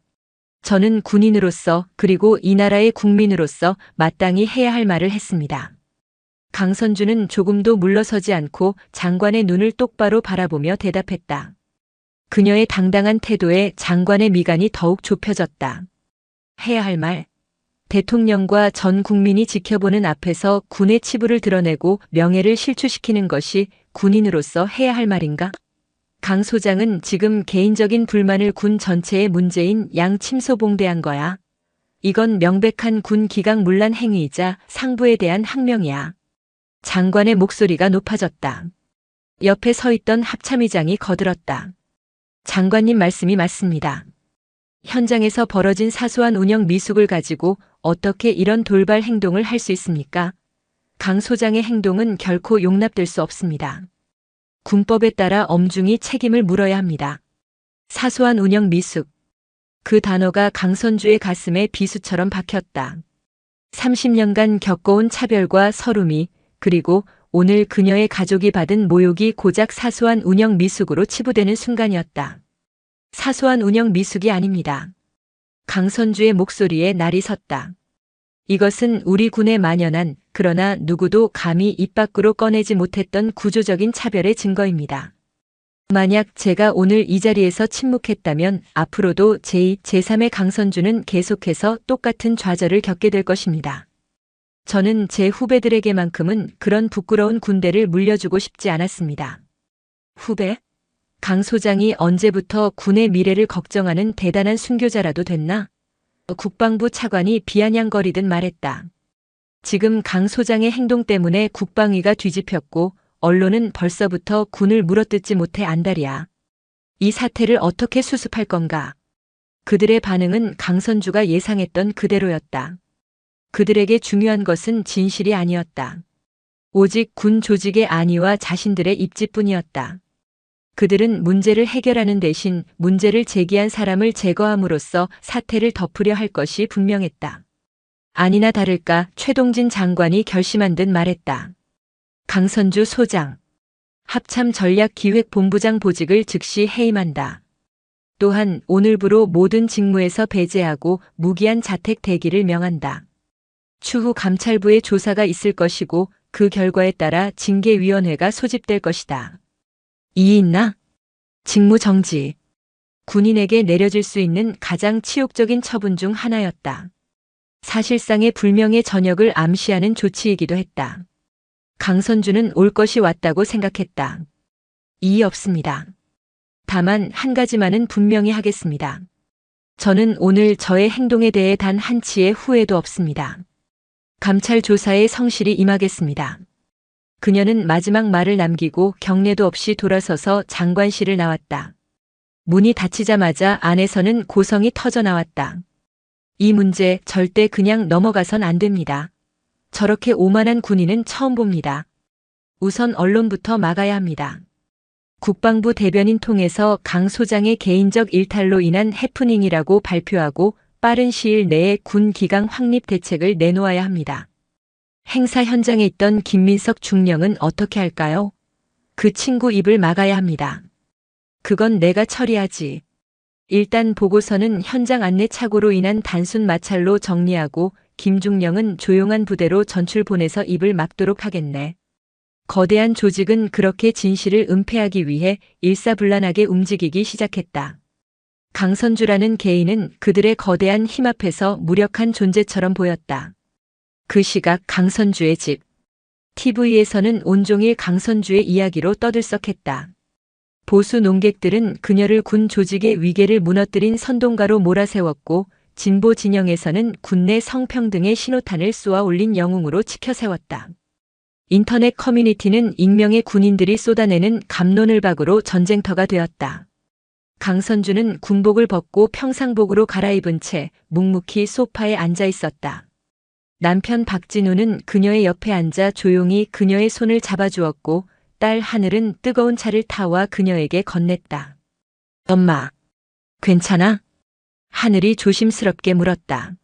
저는 군인으로서 그리고 이 나라의 국민으로서 마땅히 해야 할 말을 했습니다. 강선주는 조금도 물러서지 않고 장관의 눈을 똑바로 바라보며 대답했다. 그녀의 당당한 태도에 장관의 미간이 더욱 좁혀졌다. 해야 할 말. 대통령과 전 국민이 지켜보는 앞에서 군의 치부를 드러내고 명예를 실추시키는 것이 군인으로서 해야 할 말인가? 강 소장은 지금 개인적인 불만을 군 전체의 문제인 양침소봉대한 거야. 이건 명백한 군 기강 문란 행위이자 상부에 대한 항명이야. 장관의 목소리가 높아졌다. 옆에 서 있던 합참의장이 거들었다. 장관님 말씀이 맞습니다. 현장에서 벌어진 사소한 운영 미숙을 가지고 어떻게 이런 돌발 행동을 할 수 있습니까? 강 소장의 행동은 결코 용납될 수 없습니다. 군법에 따라 엄중히 책임을 물어야 합니다. 사소한 운영 미숙. 그 단어가 강선주의 가슴에 비수처럼 박혔다. 30년간 겪어온 차별과 서름이 그리고 오늘 그녀의 가족이 받은 모욕이 고작 사소한 운영 미숙으로 치부되는 순간이었다. 사소한 운영 미숙이 아닙니다. 강선주의 목소리에 날이 섰다. 이것은 우리 군에 만연한, 그러나 누구도 감히 입 밖으로 꺼내지 못했던 구조적인 차별의 증거입니다. 만약 제가 오늘 이 자리에서 침묵했다면 앞으로도 제2, 제3의 강선주는 계속해서 똑같은 좌절을 겪게 될 것입니다. 저는 제 후배들에게만큼은 그런 부끄러운 군대를 물려주고 싶지 않았습니다. 후배? 강 소장이 언제부터 군의 미래를 걱정하는 대단한 순교자라도 됐나? 국방부 차관이 비아냥거리듯 말했다. 지금 강 소장의 행동 때문에 국방위가 뒤집혔고 언론은 벌써부터 군을 물어뜯지 못해 안달이야. 이 사태를 어떻게 수습할 건가? 그들의 반응은 강선주가 예상했던 그대로였다. 그들에게 중요한 것은 진실이 아니었다. 오직 군 조직의 안위와 자신들의 입지뿐이었다. 그들은 문제를 해결하는 대신 문제를 제기한 사람을 제거함으로써 사태를 덮으려 할 것이 분명했다. 아니나 다를까 최동진 장관이 결심한 듯 말했다. 강선주 소장, 합참전략기획본부장 보직을 즉시 해임한다. 또한 오늘부로 모든 직무에서 배제하고 무기한 자택 대기를 명한다. 추후 감찰부의 조사가 있을 것이고 그 결과에 따라 징계위원회가 소집될 것이다. 이의 있나? 직무 정지. 군인에게 내려질 수 있는 가장 치욕적인 처분 중 하나였다. 사실상의 불명예 전역을 암시하는 조치이기도 했다. 강선주는 올 것이 왔다고 생각했다. 이의 없습니다. 다만 한 가지만은 분명히 하겠습니다. 저는 오늘 저의 행동에 대해 단 한치의 후회도 없습니다. 감찰 조사에 성실히 임하겠습니다. 그녀는 마지막 말을 남기고 경례도 없이 돌아서서 장관실을 나왔다. 문이 닫히자마자 안에서는 고성이 터져 나왔다. 이 문제 절대 그냥 넘어가선 안 됩니다. 저렇게 오만한 군인은 처음 봅니다. 우선 언론부터 막아야 합니다. 국방부 대변인 통해서 강 소장의 개인적 일탈로 인한 해프닝이라고 발표하고 빠른 시일 내에 군 기강 확립 대책을 내놓아야 합니다. 행사 현장에 있던 김민석 중령은 어떻게 할까요? 그 친구 입을 막아야 합니다. 그건 내가 처리하지. 일단 보고서는 현장 안내 착오로 인한 단순 마찰로 정리하고 김중령은 조용한 부대로 전출 보내서 입을 막도록 하겠네. 거대한 조직은 그렇게 진실을 은폐하기 위해 일사불란하게 움직이기 시작했다. 강선주라는 개인은 그들의 거대한 힘 앞에서 무력한 존재처럼 보였다. 그 시각 강선주의 집. TV에서는 온종일 강선주의 이야기로 떠들썩했다. 보수 농객들은 그녀를 군 조직의 위계를 무너뜨린 선동가로 몰아세웠고 진보 진영에서는 군내 성평등의 신호탄을 쏘아 올린 영웅으로 치켜세웠다. 인터넷 커뮤니티는 익명의 군인들이 쏟아내는 갑론을박으로 전쟁터가 되었다. 강선주는 군복을 벗고 평상복으로 갈아입은 채 묵묵히 소파에 앉아 있었다. 남편 박진우는 그녀의 옆에 앉아 조용히 그녀의 손을 잡아주었고 딸 하늘은 뜨거운 차를 타와 그녀에게 건넸다. 엄마, 괜찮아? 하늘이 조심스럽게 물었다.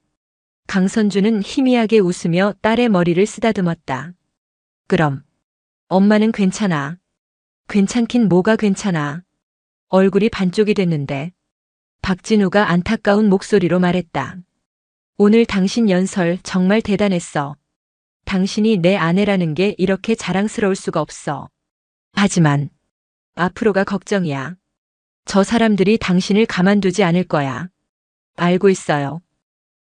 강선주는 희미하게 웃으며 딸의 머리를 쓰다듬었다. 그럼, 엄마는 괜찮아. 괜찮긴 뭐가 괜찮아. 얼굴이 반쪽이 됐는데. 박진우가 안타까운 목소리로 말했다. 오늘 당신 연설 정말 대단했어. 당신이 내 아내라는 게 이렇게 자랑스러울 수가 없어. 하지만 앞으로가 걱정이야. 저 사람들이 당신을 가만두지 않을 거야. 알고 있어요.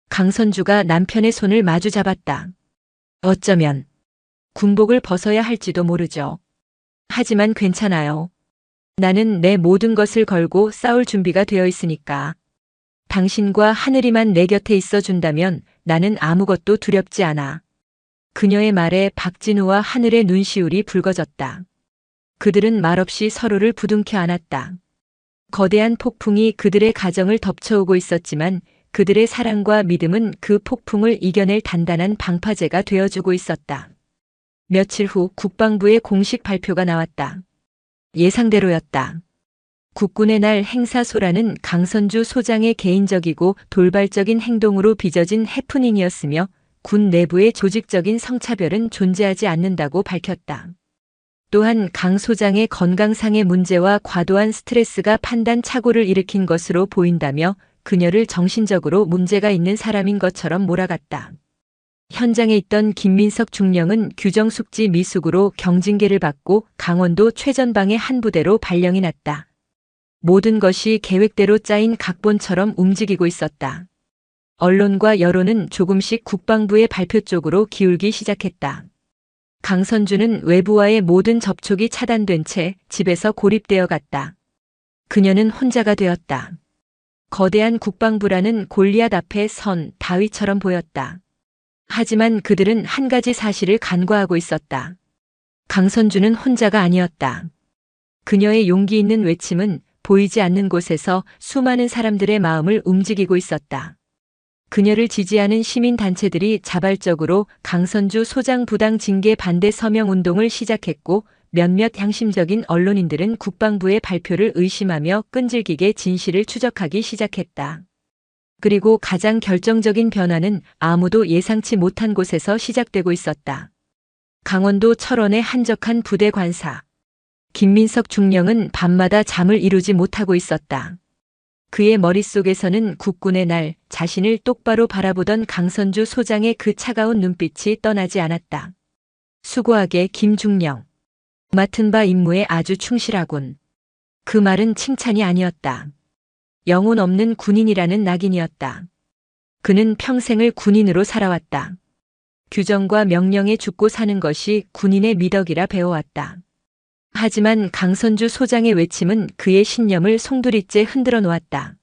강선주가 남편의 손을 마주 잡았다. 어쩌면 군복을 벗어야 할지도 모르죠. 하지만 괜찮아요. 나는 내 모든 것을 걸고 싸울 준비가 되어 있으니까. 당신과 하늘이만 내 곁에 있어 준다면 나는 아무것도 두렵지 않아. 그녀의 말에 박진우와 하늘의 눈시울이 붉어졌다. 그들은 말없이 서로를 부둥켜 안았다. 거대한 폭풍이 그들의 가정을 덮쳐오고 있었지만 그들의 사랑과 믿음은 그 폭풍을 이겨낼 단단한 방파제가 되어주고 있었다. 며칠 후 국방부의 공식 발표가 나왔다. 예상대로였다. 국군의 날 행사소라는 강선주 소장의 개인적이고 돌발적인 행동으로 빚어진 해프닝이었으며 군 내부의 조직적인 성차별은 존재하지 않는다고 밝혔다. 또한 강 소장의 건강상의 문제와 과도한 스트레스가 판단 착오를 일으킨 것으로 보인다며 그녀를 정신적으로 문제가 있는 사람인 것처럼 몰아갔다. 현장에 있던 김민석 중령은 규정숙지 미숙으로 경징계를 받고 강원도 최전방의 한 부대로 발령이 났다. 모든 것이 계획대로 짜인 각본처럼 움직이고 있었다. 언론과 여론은 조금씩 국방부의 발표 쪽으로 기울기 시작했다. 강선주는 외부와의 모든 접촉이 차단된 채 집에서 고립되어 갔다. 그녀는 혼자가 되었다. 거대한 국방부라는 골리앗 앞에 선 다윗처럼 보였다. 하지만 그들은 한 가지 사실을 간과하고 있었다. 강선주는 혼자가 아니었다. 그녀의 용기 있는 외침은 보이지 않는 곳에서 수많은 사람들의 마음을 움직이고 있었다. 그녀를 지지하는 시민단체들이 자발적으로 강선주 소장 부당 징계 반대 서명 운동을 시작했고 몇몇 양심적인 언론인들은 국방부의 발표를 의심하며 끈질기게 진실을 추적하기 시작했다. 그리고 가장 결정적인 변화는 아무도 예상치 못한 곳에서 시작되고 있었다. 강원도 철원의 한적한 부대 관사. 김민석 중령은 밤마다 잠을 이루지 못하고 있었다. 그의 머릿속에서는 국군의 날 자신을 똑바로 바라보던 강선주 소장의 그 차가운 눈빛이 떠나지 않았다. 수고하게 김중령. 맡은 바 임무에 아주 충실하군. 그 말은 칭찬이 아니었다. 영혼 없는 군인이라는 낙인이었다. 그는 평생을 군인으로 살아왔다. 규정과 명령에 죽고 사는 것이 군인의 미덕이라 배워왔다. 하지만 강선주 소장의 외침은 그의 신념을 송두리째 흔들어 놓았다.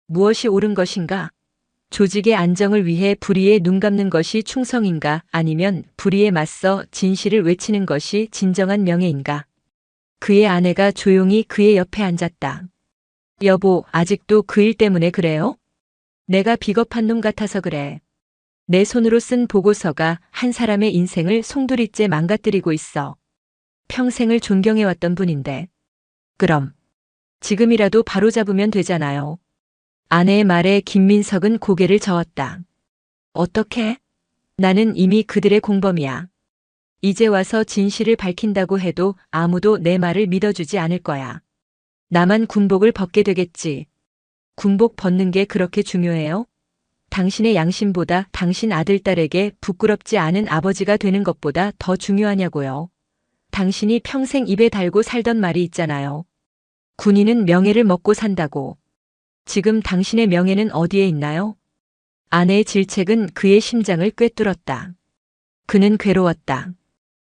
무엇이 옳은 것인가? 조직의 안정을 위해 불의에 눈감는 것이 충성인가? 아니면 불의에 맞서 진실을 외치는 것이 진정한 명예인가? 그의 아내가 조용히 그의 옆에 앉았다. 여보, 아직도 그 일 때문에 그래요? 내가 비겁한 놈 같아서 그래. 내 손으로 쓴 보고서가 한 사람의 인생을 송두리째 망가뜨리고 있어. 평생을 존경해왔던 분인데. 그럼 지금이라도 바로잡으면 되잖아요. 아내의 말에 김민석은 고개를 저었다. 어떻게? 나는 이미 그들의 공범이야. 이제 와서 진실을 밝힌다고 해도 아무도 내 말을 믿어주지 않을 거야. 나만 군복을 벗게 되겠지. 군복 벗는 게 그렇게 중요해요? 당신의 양심보다 당신 아들, 딸에게 부끄럽지 않은 아버지가 되는 것보다 더 중요하냐고요. 당신이 평생 입에 달고 살던 말이 있잖아요. 군인은 명예를 먹고 산다고. 지금 당신의 명예는 어디에 있나요? 아내의 질책은 그의 심장을 꿰뚫었다. 그는 괴로웠다.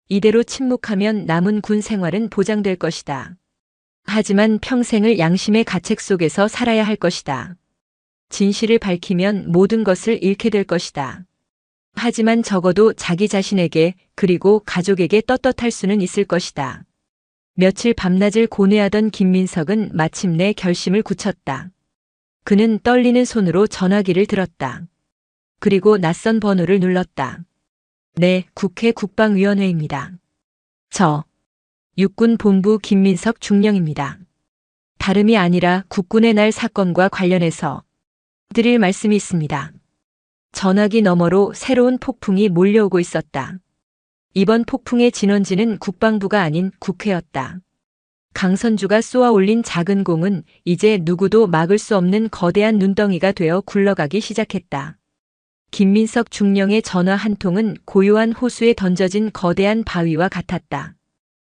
이대로 침묵하면 남은 군 생활은 보장될 것이다. 하지만 평생을 양심의 가책 속에서 살아야 할 것이다. 진실을 밝히면 모든 것을 잃게 될 것이다. 하지만 적어도 자기 자신에게 그리고 가족에게 떳떳할 수는 있을 것이다. 며칠 밤낮을 고뇌하던 김민석은 마침내 결심을 굳혔다. 그는 떨리는 손으로 전화기를 들었다. 그리고 낯선 번호를 눌렀다. 네, 국회 국방위원회입니다. 저 육군본부 김민석 중령입니다. 다름이 아니라 국군의 날 사건과 관련해서 드릴 말씀이 있습니다. 전화기 너머로 새로운 폭풍이 몰려오고 있었다. 이번 폭풍의 진원지는 국방부가 아닌 국회였다. 강선주가 쏘아 올린 작은 공은 이제 누구도 막을 수 없는 거대한 눈덩이가 되어 굴러가기 시작했다. 김민석 중령의 전화 한 통은 고요한 호수에 던져진 거대한 바위와 같았다.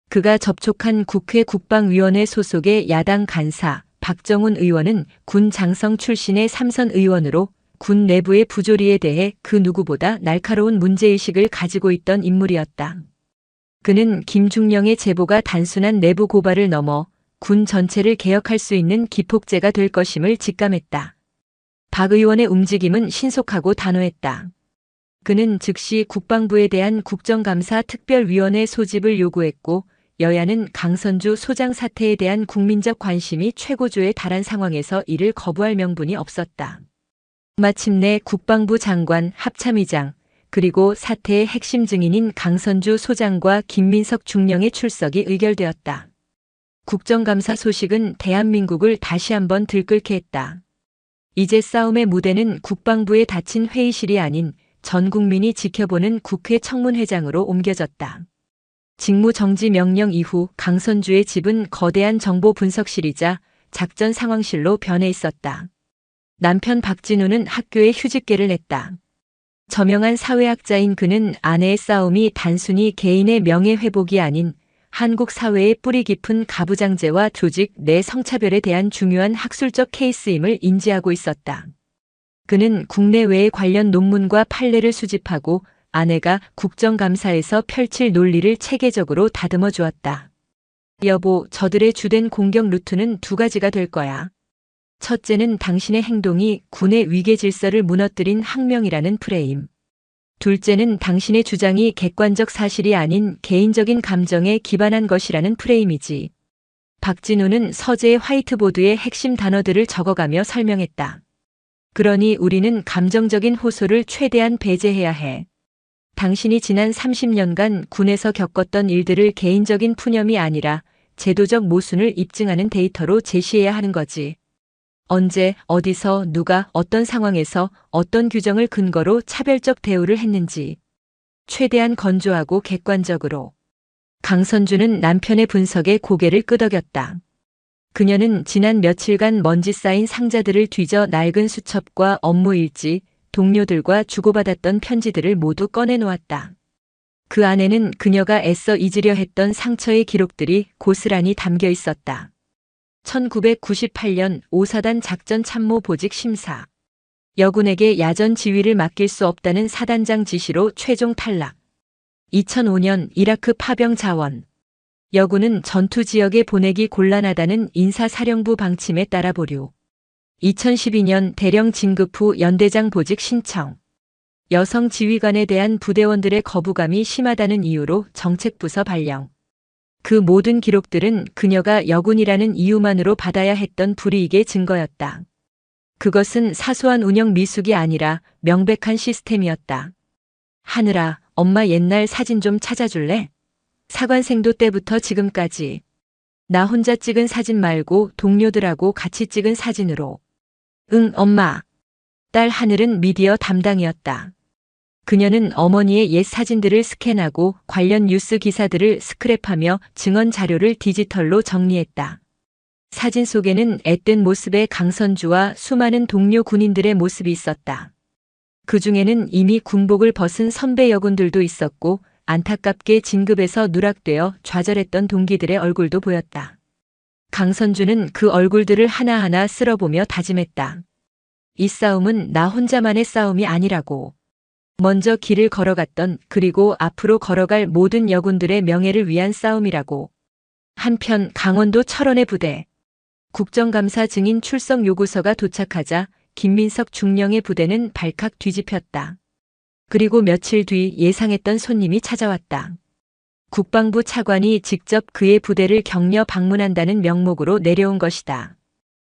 그가 접촉한 국회 국방위원회 소속의 야당 간사 박정훈 의원은 군 장성 출신의 삼선 의원으로 군 내부의 부조리에 대해 그 누구보다 날카로운 문제의식을 가지고 있던 인물이었다. 그는 김중령의 제보가 단순한 내부 고발을 넘어 군 전체를 개혁할 수 있는 기폭제가 될 것임을 직감했다. 박 의원의 움직임은 신속하고 단호했다. 그는 즉시 국방부에 대한 국정감사 특별위원회 소집을 요구했고 여야는 강선주 소장 사태에 대한 국민적 관심이 최고조에 달한 상황에서 이를 거부할 명분이 없었다. 마침내 국방부 장관 합참의장 그리고 사태의 핵심 증인인 강선주 소장과 김민석 중령의 출석이 의결되었다. 국정감사 소식은 대한민국을 다시 한번 들끓게 했다. 이제 싸움의 무대는 국방부의 닫힌 회의실이 아닌 전 국민이 지켜보는 국회 청문회장으로 옮겨졌다. 직무 정지 명령 이후 강선주의 집은 거대한 정보 분석실이자 작전 상황실로 변해 있었다. 남편 박진우는 학교에 휴직계를 냈다. 저명한 사회학자인 그는 아내의 싸움이 단순히 개인의 명예회복이 아닌 한국 사회의 뿌리 깊은 가부장제와 조직 내 성차별에 대한 중요한 학술적 케이스임을 인지하고 있었다. 그는 국내외의 관련 논문과 판례를 수집하고 아내가 국정감사에서 펼칠 논리를 체계적으로 다듬어 주었다. 여보, 저들의 주된 공격 루트는 두 가지가 될 거야. 첫째는 당신의 행동이 군의 위계 질서를 무너뜨린 항명이라는 프레임. 둘째는 당신의 주장이 객관적 사실이 아닌 개인적인 감정에 기반한 것이라는 프레임이지. 박진우는 서재의 화이트보드에 핵심 단어들을 적어가며 설명했다. 그러니 우리는 감정적인 호소를 최대한 배제해야 해. 당신이 지난 30년간 군에서 겪었던 일들을 개인적인 푸념이 아니라 제도적 모순을 입증하는 데이터로 제시해야 하는 거지. 언제, 어디서, 누가, 어떤 상황에서 어떤 규정을 근거로 차별적 대우를 했는지. 최대한 건조하고 객관적으로. 강선주는 남편의 분석에 고개를 끄덕였다. 그녀는 지난 며칠간 먼지 쌓인 상자들을 뒤져 낡은 수첩과 업무 일지, 동료들과 주고받았던 편지들을 모두 꺼내놓았다. 그 안에는 그녀가 애써 잊으려 했던 상처의 기록들이 고스란히 담겨 있었다. 1998년 5사단 작전 참모 보직 심사. 여군에게 야전 지휘를 맡길 수 없다는 사단장 지시로 최종 탈락. 2005년 이라크 파병 자원. 여군은 전투 지역에 보내기 곤란하다는 인사사령부 방침에 따라 보류. 2012년 대령 진급 후 연대장 보직 신청. 여성 지휘관에 대한 부대원들의 거부감이 심하다는 이유로 정책부서 발령. 그 모든 기록들은 그녀가 여군이라는 이유만으로 받아야 했던 불이익의 증거였다. 그것은 사소한 운영 미숙이 아니라 명백한 시스템이었다. 하늘아, 엄마 옛날 사진 좀 찾아줄래? 사관생도 때부터 지금까지. 나 혼자 찍은 사진 말고 동료들하고 같이 찍은 사진으로. 응, 엄마. 딸 하늘은 미디어 담당이었다. 그녀는 어머니의 옛 사진들을 스캔하고 관련 뉴스 기사들을 스크랩하며 증언 자료를 디지털로 정리했다. 사진 속에는 앳된 모습의 강선주와 수많은 동료 군인들의 모습이 있었다. 그 중에는 이미 군복을 벗은 선배 여군들도 있었고 안타깝게 진급에서 누락되어 좌절했던 동기들의 얼굴도 보였다. 강선주는 그 얼굴들을 하나하나 쓸어보며 다짐했다. 이 싸움은 나 혼자만의 싸움이 아니라고. 먼저 길을 걸어갔던 그리고 앞으로 걸어갈 모든 여군들의 명예를 위한 싸움이라고. 한편 강원도 철원의 부대. 국정감사 증인 출석 요구서가 도착하자 김민석 중령의 부대는 발칵 뒤집혔다. 그리고 며칠 뒤 예상했던 손님이 찾아왔다. 국방부 차관이 직접 그의 부대를 격려 방문한다는 명목으로 내려온 것이다.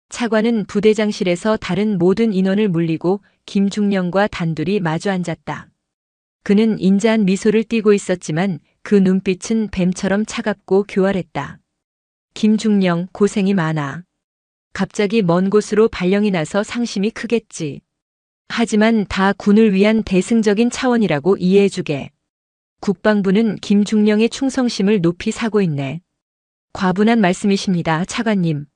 차관은 부대장실에서 다른 모든 인원을 물리고 김중령과 단둘이 마주 앉았다. 그는 인자한 미소를 띠고 있었지만 그 눈빛은 뱀처럼 차갑고 교활했다. 김중령, 고생이 많아. 갑자기 먼 곳으로 발령이 나서 상심이 크겠지. 하지만 다 군을 위한 대승적인 차원이라고 이해해주게. 국방부는 김중령의 충성심을 높이 사고 있네. 과분한 말씀이십니다, 차관님.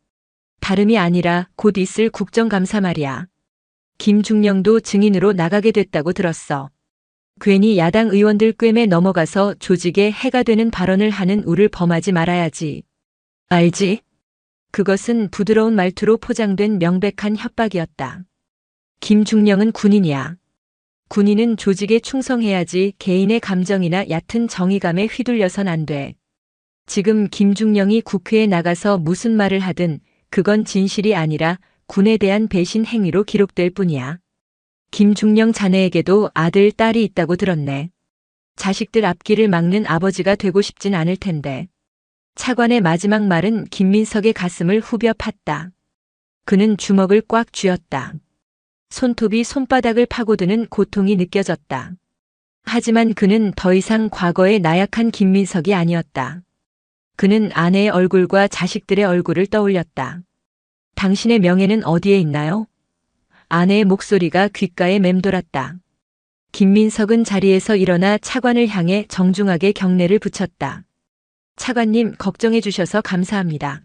다름이 아니라 곧 있을 국정감사 말이야. 김중령도 증인으로 나가게 됐다고 들었어. 괜히 야당 의원들 꿰매 넘어가서 조직에 해가 되는 발언을 하는 우를 범하지 말아야지. 알지? 그것은 부드러운 말투로 포장된 명백한 협박이었다. 김중령은 군인이야. 군인은 조직에 충성해야지 개인의 감정이나 얕은 정의감에 휘둘려선 안 돼. 지금 김중령이 국회에 나가서 무슨 말을 하든 그건 진실이 아니라 군에 대한 배신 행위로 기록될 뿐이야. 김중령 자네에게도 아들, 딸이 있다고 들었네. 자식들 앞길을 막는 아버지가 되고 싶진 않을 텐데. 차관의 마지막 말은 김민석의 가슴을 후벼 팠다. 그는 주먹을 꽉 쥐었다. 손톱이 손바닥을 파고드는 고통이 느껴졌다. 하지만 그는 더 이상 과거의 나약한 김민석이 아니었다. 그는 아내의 얼굴과 자식들의 얼굴을 떠올렸다. 당신의 명예는 어디에 있나요? 아내의 목소리가 귓가에 맴돌았다. 김민석은 자리에서 일어나 차관을 향해 정중하게 경례를 붙였다. 차관님 걱정해 주셔서 감사합니다.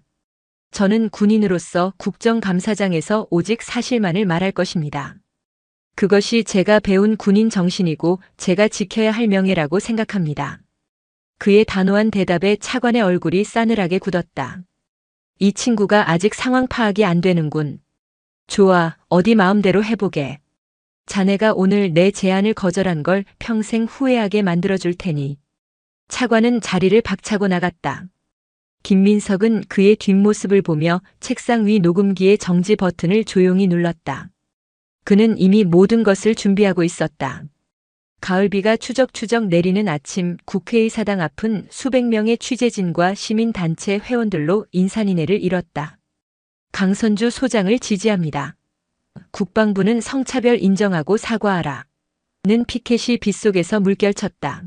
저는 군인으로서 국정감사장에서 오직 사실만을 말할 것입니다. 그것이 제가 배운 군인 정신이고 제가 지켜야 할 명예라고 생각합니다. 그의 단호한 대답에 차관의 얼굴이 싸늘하게 굳었다. 이 친구가 아직 상황 파악이 안 되는군. 좋아, 어디 마음대로 해보게. 자네가 오늘 내 제안을 거절한 걸 평생 후회하게 만들어줄 테니. 차관은 자리를 박차고 나갔다. 김민석은 그의 뒷모습을 보며 책상 위 녹음기의 정지 버튼을 조용히 눌렀다. 그는 이미 모든 것을 준비하고 있었다. 가을비가 추적추적 내리는 아침 국회의사당 앞은 수백 명의 취재진과 시민단체 회원들로 인산인해를 이뤘다. 강선주 소장을 지지합니다. 국방부는 성차별 인정하고 사과하라. 는 피켓이 빗속에서 물결쳤다.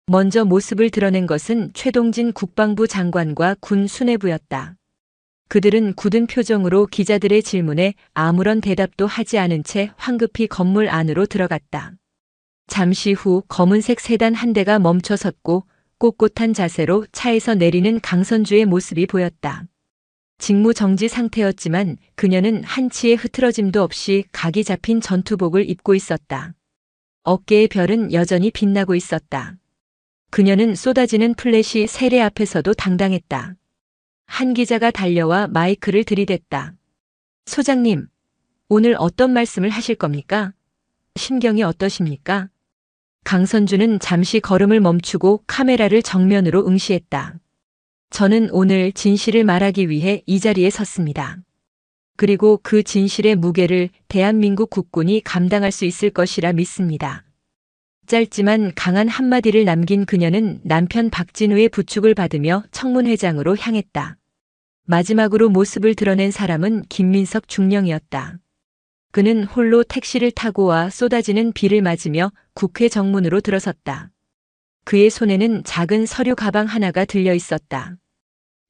먼저 모습을 드러낸 것은 최동진 국방부 장관과 군 수뇌부였다. 그들은 굳은 표정으로 기자들의 질문에 아무런 대답도 하지 않은 채 황급히 건물 안으로 들어갔다. 잠시 후 검은색 세단 한 대가 멈춰섰고 꼿꼿한 자세로 차에서 내리는 강선주의 모습이 보였다. 직무 정지 상태였지만 그녀는 한치의 흐트러짐도 없이 각이 잡힌 전투복을 입고 있었다. 어깨의 별은 여전히 빛나고 있었다. 그녀는 쏟아지는 플래시 세례 앞에서도 당당했다. 한 기자가 달려와 마이크를 들이댔다. 소장님, 오늘 어떤 말씀을 하실 겁니까? 심경이 어떠십니까? 강선주는 잠시 걸음을 멈추고 카메라를 정면으로 응시했다. 저는 오늘 진실을 말하기 위해 이 자리에 섰습니다. 그리고 그 진실의 무게를 대한민국 국군이 감당할 수 있을 것이라 믿습니다. 짧지만 강한 한마디를 남긴 그녀는 남편 박진우의 부축을 받으며 청문회장으로 향했다. 마지막으로 모습을 드러낸 사람은 김민석 중령이었다. 그는 홀로 택시를 타고 와 쏟아지는 비를 맞으며 국회 정문으로 들어섰다. 그의 손에는 작은 서류 가방 하나가 들려 있었다.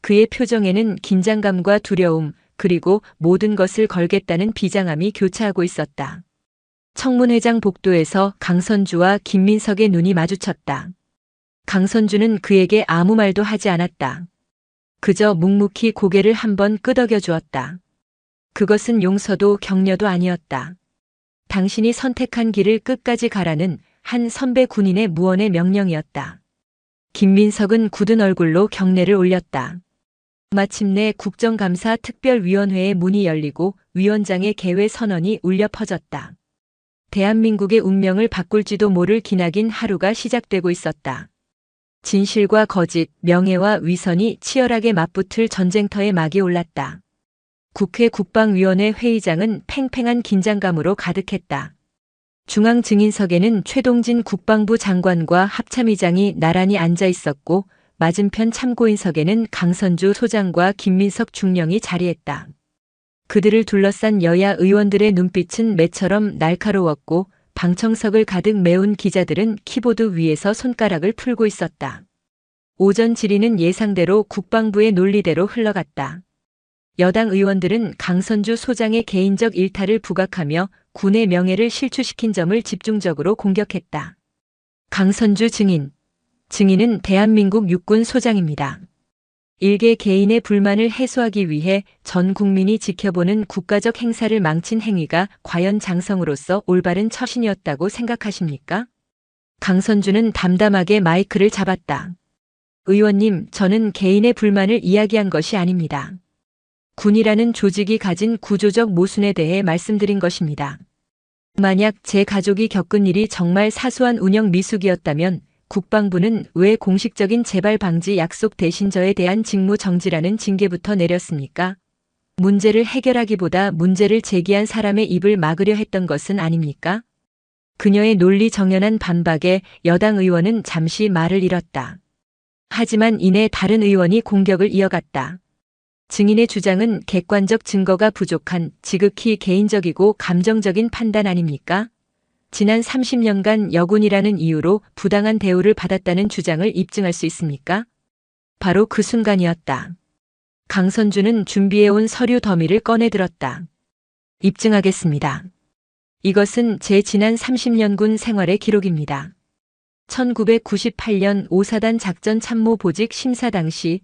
그의 표정에는 긴장감과 두려움, 그리고 모든 것을 걸겠다는 비장함이 교차하고 있었다. 청문회장 복도에서 강선주와 김민석의 눈이 마주쳤다. 강선주는 그에게 아무 말도 하지 않았다. 그저 묵묵히 고개를 한번 끄덕여 주었다. 그것은 용서도 격려도 아니었다. 당신이 선택한 길을 끝까지 가라는 한 선배 군인의 무언의 명령이었다. 김민석은 굳은 얼굴로 경례를 올렸다. 마침내 국정감사 특별위원회의 문이 열리고 위원장의 개회 선언이 울려 퍼졌다. 대한민국의 운명을 바꿀지도 모를 기나긴 하루가 시작되고 있었다. 진실과 거짓, 명예와 위선이 치열하게 맞붙을 전쟁터에 막이 올랐다. 국회 국방위원회 회의장은 팽팽한 긴장감으로 가득했다. 중앙 증인석에는 최동진 국방부 장관과 합참의장이 나란히 앉아 있었고 맞은편 참고인석에는 강선주 소장과 김민석 중령이 자리했다. 그들을 둘러싼 여야 의원들의 눈빛은 매처럼 날카로웠고 방청석을 가득 메운 기자들은 키보드 위에서 손가락을 풀고 있었다. 오전 질의는 예상대로 국방부의 논리대로 흘러갔다. 여당 의원들은 강선주 소장의 개인적 일탈을 부각하며 군의 명예를 실추시킨 점을 집중적으로 공격했다. 강선주 증인. 증인은 대한민국 육군 소장입니다. 일개 개인의 불만을 해소하기 위해 전 국민이 지켜보는 국가적 행사를 망친 행위가 과연 장성으로서 올바른 처신이었다고 생각하십니까? 강선주는 담담하게 마이크를 잡았다. 의원님, 저는 개인의 불만을 이야기한 것이 아닙니다. 군이라는 조직이 가진 구조적 모순에 대해 말씀드린 것입니다. 만약 제 가족이 겪은 일이 정말 사소한 운영 미숙이었다면 국방부는 왜 공식적인 재발 방지 약속 대신 저에 대한 직무 정지라는 징계부터 내렸습니까? 문제를 해결하기보다 문제를 제기한 사람의 입을 막으려 했던 것은 아닙니까? 그녀의 논리 정연한 반박에 여당 의원은 잠시 말을 잃었다. 하지만 이내 다른 의원이 공격을 이어갔다. 증인의 주장은 객관적 증거가 부족한 지극히 개인적이고 감정적인 판단 아닙니까? 지난 30년간 여군이라는 이유로 부당한 대우를 받았다는 주장을 입증할 수 있습니까? 바로 그 순간이었다. 강선주는 준비해온 서류 더미를 꺼내들었다. 입증하겠습니다. 이것은 제 지난 30년 군 생활의 기록입니다. 1998년 5사단 작전 참모 보직 심사 당시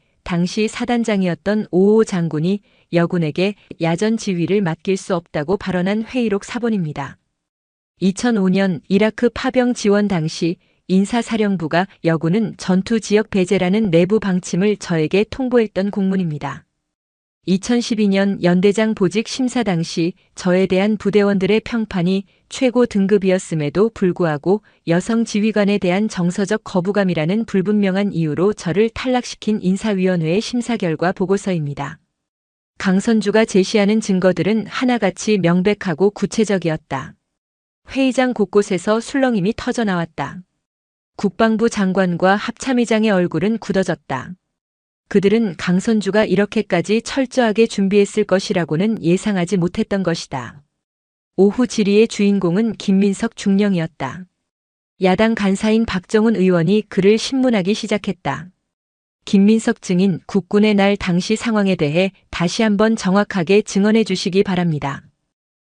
사단장이었던 오호 장군이 여군에게 야전 지휘를 맡길 수 없다고 발언한 회의록 사본입니다. 2005년 이라크 파병 지원 당시 인사사령부가 여군은 전투 지역 배제라는 내부 방침을 저에게 통보했던 공문입니다. 2012년 연대장 보직 심사 당시 저에 대한 부대원들의 평판이 최고 등급이었음에도 불구하고 여성 지휘관에 대한 정서적 거부감이라는 불분명한 이유로 저를 탈락시킨 인사위원회의 심사 결과 보고서입니다. 강선주가 제시하는 증거들은 하나같이 명백하고 구체적이었다. 회의장 곳곳에서 술렁임이 터져나왔다. 국방부 장관과 합참의장의 얼굴은 굳어졌다. 그들은 강선주가 이렇게까지 철저하게 준비했을 것이라고는 예상하지 못했던 것이다. 오후 질의의 주인공은 김민석 중령이었다. 야당 간사인 박정훈 의원이 그를 신문하기 시작했다. 김민석 증인 국군의 날 당시 상황에 대해 다시 한번 정확하게 증언해 주시기 바랍니다.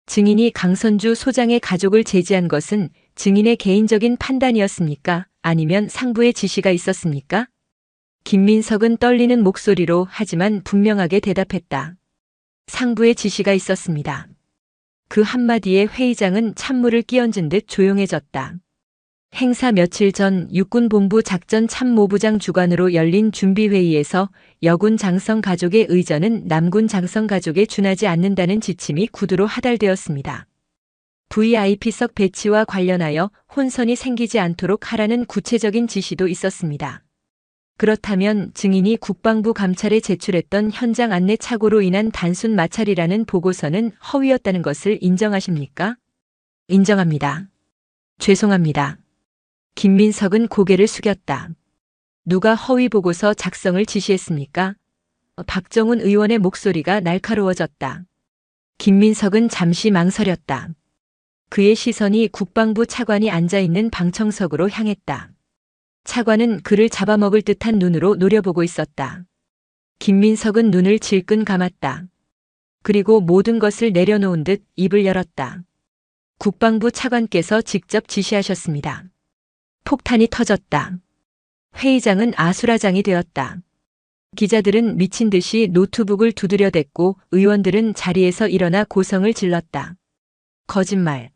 증인이 강선주 소장의 가족을 제지한 것은 증인의 개인적인 판단이었습니까? 아니면 상부의 지시가 있었습니까? 김민석은 떨리는 목소리로 하지만 분명하게 대답했다. 상부의 지시가 있었습니다. 그 한마디에 회의장은 찬물을 끼얹은 듯 조용해졌다. 행사 며칠 전 육군본부 작전참모부장 주관으로 열린 준비회의에서 여군 장성 가족의 의전은 남군 장성 가족에 준하지 않는다는 지침이 구두로 하달되었습니다. VIP석 배치와 관련하여 혼선이 생기지 않도록 하라는 구체적인 지시도 있었습니다. 그렇다면 증인이 국방부 감찰에 제출했던 현장 안내 착오로 인한 단순 마찰이라는 보고서는 허위였다는 것을 인정하십니까? 인정합니다. 죄송합니다. 김민석은 고개를 숙였다. 누가 허위 보고서 작성을 지시했습니까? 박정훈 의원의 목소리가 날카로워졌다. 김민석은 잠시 망설였다. 그의 시선이 국방부 차관이 앉아있는 방청석으로 향했다. 차관은 그를 잡아먹을 듯한 눈으로 노려보고 있었다. 김민석은 눈을 질끈 감았다. 그리고 모든 것을 내려놓은 듯 입을 열었다. 국방부 차관께서 직접 지시하셨습니다. 폭탄이 터졌다. 회의장은 아수라장이 되었다. 기자들은 미친 듯이 노트북을 두드려댔고 의원들은 자리에서 일어나 고성을 질렀다. 거짓말.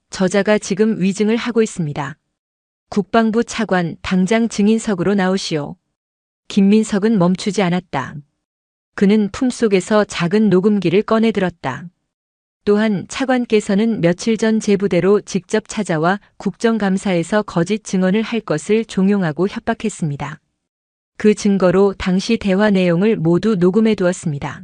저자가 지금 위증을 하고 있습니다. 국방부 차관 당장 증인석으로 나오시오. 김민석은 멈추지 않았다. 그는 품속에서 작은 녹음기를 꺼내들었다. 또한 차관께서는 며칠 전 제부대로 직접 찾아와 국정감사에서 거짓 증언을 할 것을 종용하고 협박했습니다. 그 증거로 당시 대화 내용을 모두 녹음해 두었습니다.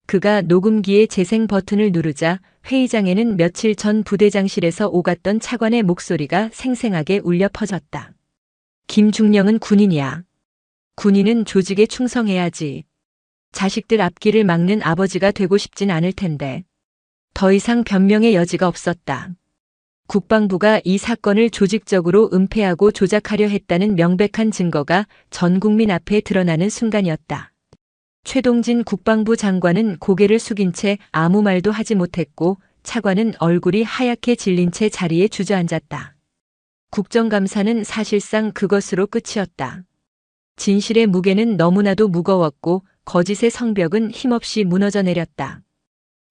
그가 녹음기의 재생 버튼을 누르자 회의장에는 며칠 전 부대장실에서 오갔던 차관의 목소리가 생생하게 울려 퍼졌다. 김중령은 군인이야. 군인은 조직에 충성해야지. 자식들 앞길을 막는 아버지가 되고 싶진 않을 텐데. 더 이상 변명의 여지가 없었다. 국방부가 이 사건을 조직적으로 은폐하고 조작하려 했다는 명백한 증거가 전 국민 앞에 드러나는 순간이었다. 최동진 국방부 장관은 고개를 숙인 채 아무 말도 하지 못했고 차관은 얼굴이 하얗게 질린 채 자리에 주저앉았다. 국정감사는 사실상 그것으로 끝이었다. 진실의 무게는 너무나도 무거웠고 거짓의 성벽은 힘없이 무너져 내렸다.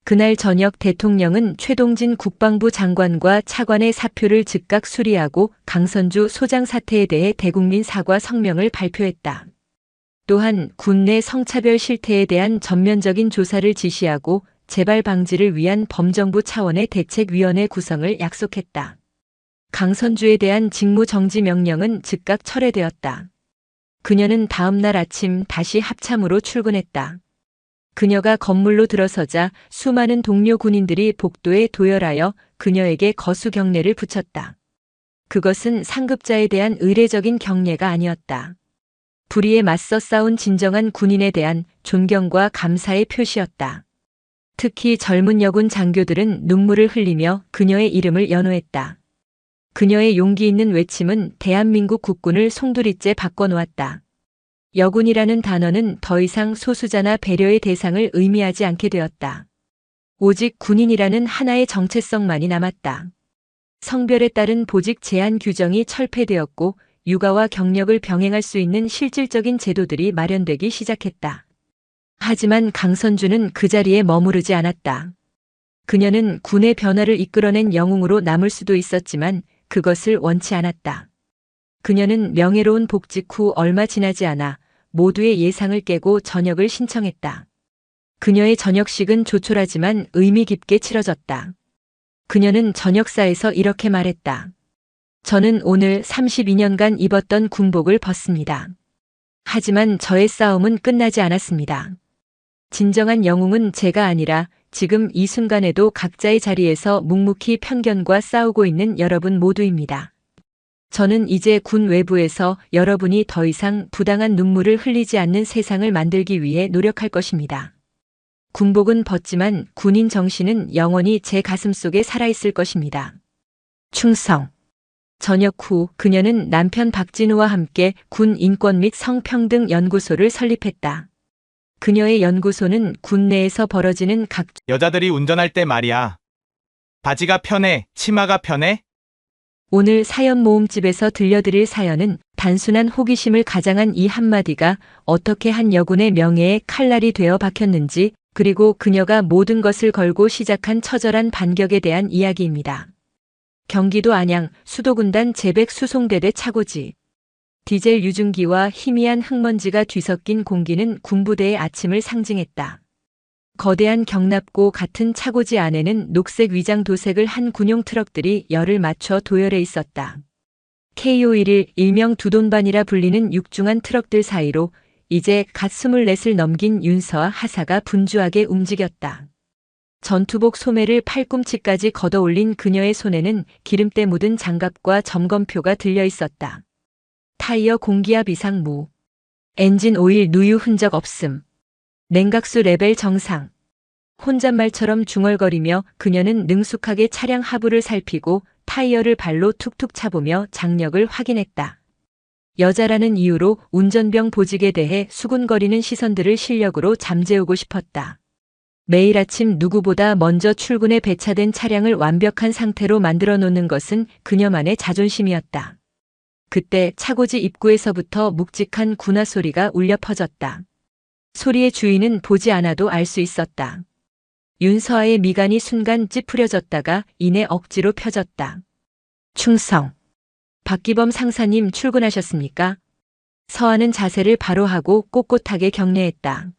그날 저녁 대통령은 최동진 국방부 장관과 차관의 사표를 즉각 수리하고 강선주 소장 사태에 대해 대국민 사과 성명을 발표했다. 또한 군내 성차별 실태에 대한 전면적인 조사를 지시하고 재발 방지를 위한 범정부 차원의 대책위원회 구성을 약속했다. 강선주에 대한 직무 정지 명령은 즉각 철회되었다. 그녀는 다음 날 아침 다시 합참으로 출근했다. 그녀가 건물로 들어서자 수많은 동료 군인들이 복도에 도열하여 그녀에게 거수 경례를 붙였다. 그것은 상급자에 대한 의례적인 경례가 아니었다. 불의에 맞서 싸운 진정한 군인에 대한 존경과 감사의 표시였다. 특히 젊은 여군 장교들은 눈물을 흘리며 그녀의 이름을 연호했다. 그녀의 용기 있는 외침은 대한민국 국군을 송두리째 바꿔놓았다. 여군이라는 단어는 더 이상 소수자나 배려의 대상을 의미하지 않게 되었다. 오직 군인이라는 하나의 정체성만이 남았다. 성별에 따른 보직 제한 규정이 철폐되었고 육아와 경력을 병행할 수 있는 실질적인 제도들이 마련되기 시작했다. 하지만 강선주는 그 자리에 머무르지 않았다. 그녀는 군의 변화를 이끌어낸 영웅으로 남을 수도 있었지만 그것을 원치 않았다. 그녀는 명예로운 복직 후 얼마 지나지 않아 모두의 예상을 깨고 전역을 신청했다. 그녀의 전역식은 조촐하지만 의미 깊게 치러졌다. 그녀는 전역사에서 이렇게 말했다. 저는 오늘 32년간 입었던 군복을 벗습니다. 하지만 저의 싸움은 끝나지 않았습니다. 진정한 영웅은 제가 아니라 지금 이 순간에도 각자의 자리에서 묵묵히 편견과 싸우고 있는 여러분 모두입니다. 저는 이제 군 외부에서 여러분이 더 이상 부당한 눈물을 흘리지 않는 세상을 만들기 위해 노력할 것입니다. 군복은 벗지만 군인 정신은 영원히 제 가슴속에 살아있을 것입니다. 충성. 전역 후 그녀는 남편 박진우와 함께 군 인권 및 성평등 연구소를 설립했다. 그녀의 연구소는 군 내에서 벌어지는 여자들이 운전할 때 말이야. 바지가 편해, 치마가 편해? 오늘 사연 모음집에서 들려드릴 사연은 단순한 호기심을 가장한 이 한마디가 어떻게 한 여군의 명예에 칼날이 되어 박혔는지, 그리고 그녀가 모든 것을 걸고 시작한 처절한 반격에 대한 이야기입니다. 경기도 안양 수도군단 제백 수송대대 차고지. 디젤 유증기와 희미한 흙먼지가 뒤섞인 공기는 군부대의 아침을 상징했다. 거대한 경납고 같은 차고지 안에는 녹색 위장 도색을 한 군용 트럭들이 열을 맞춰 도열해 있었다. K511 일명 두돈반이라 불리는 육중한 트럭들 사이로 이제 갓 24을 넘긴 윤서와 하사가 분주하게 움직였다. 전투복 소매를 팔꿈치까지 걷어올린 그녀의 손에는 기름때 묻은 장갑과 점검표가 들려 있었다. 타이어 공기압 이상 무. 엔진 오일 누유 흔적 없음. 냉각수 레벨 정상. 혼잣말처럼 중얼거리며 그녀는 능숙하게 차량 하부를 살피고 타이어를 발로 툭툭 차보며 장력을 확인했다. 여자라는 이유로 운전병 보직에 대해 수군거리는 시선들을 실력으로 잠재우고 싶었다. 매일 아침 누구보다 먼저 출근에 배차된 차량을 완벽한 상태로 만들어 놓는 것은 그녀만의 자존심이었다. 그때 차고지 입구에서부터 묵직한 군화 소리가 울려 퍼졌다. 소리의 주인은 보지 않아도 알 수 있었다. 윤서아의 미간이 순간 찌푸려졌다가 이내 억지로 펴졌다. 충성. 박기범 상사님 출근하셨습니까? 서아는 자세를 바로 하고 꼿꼿하게 경례했다.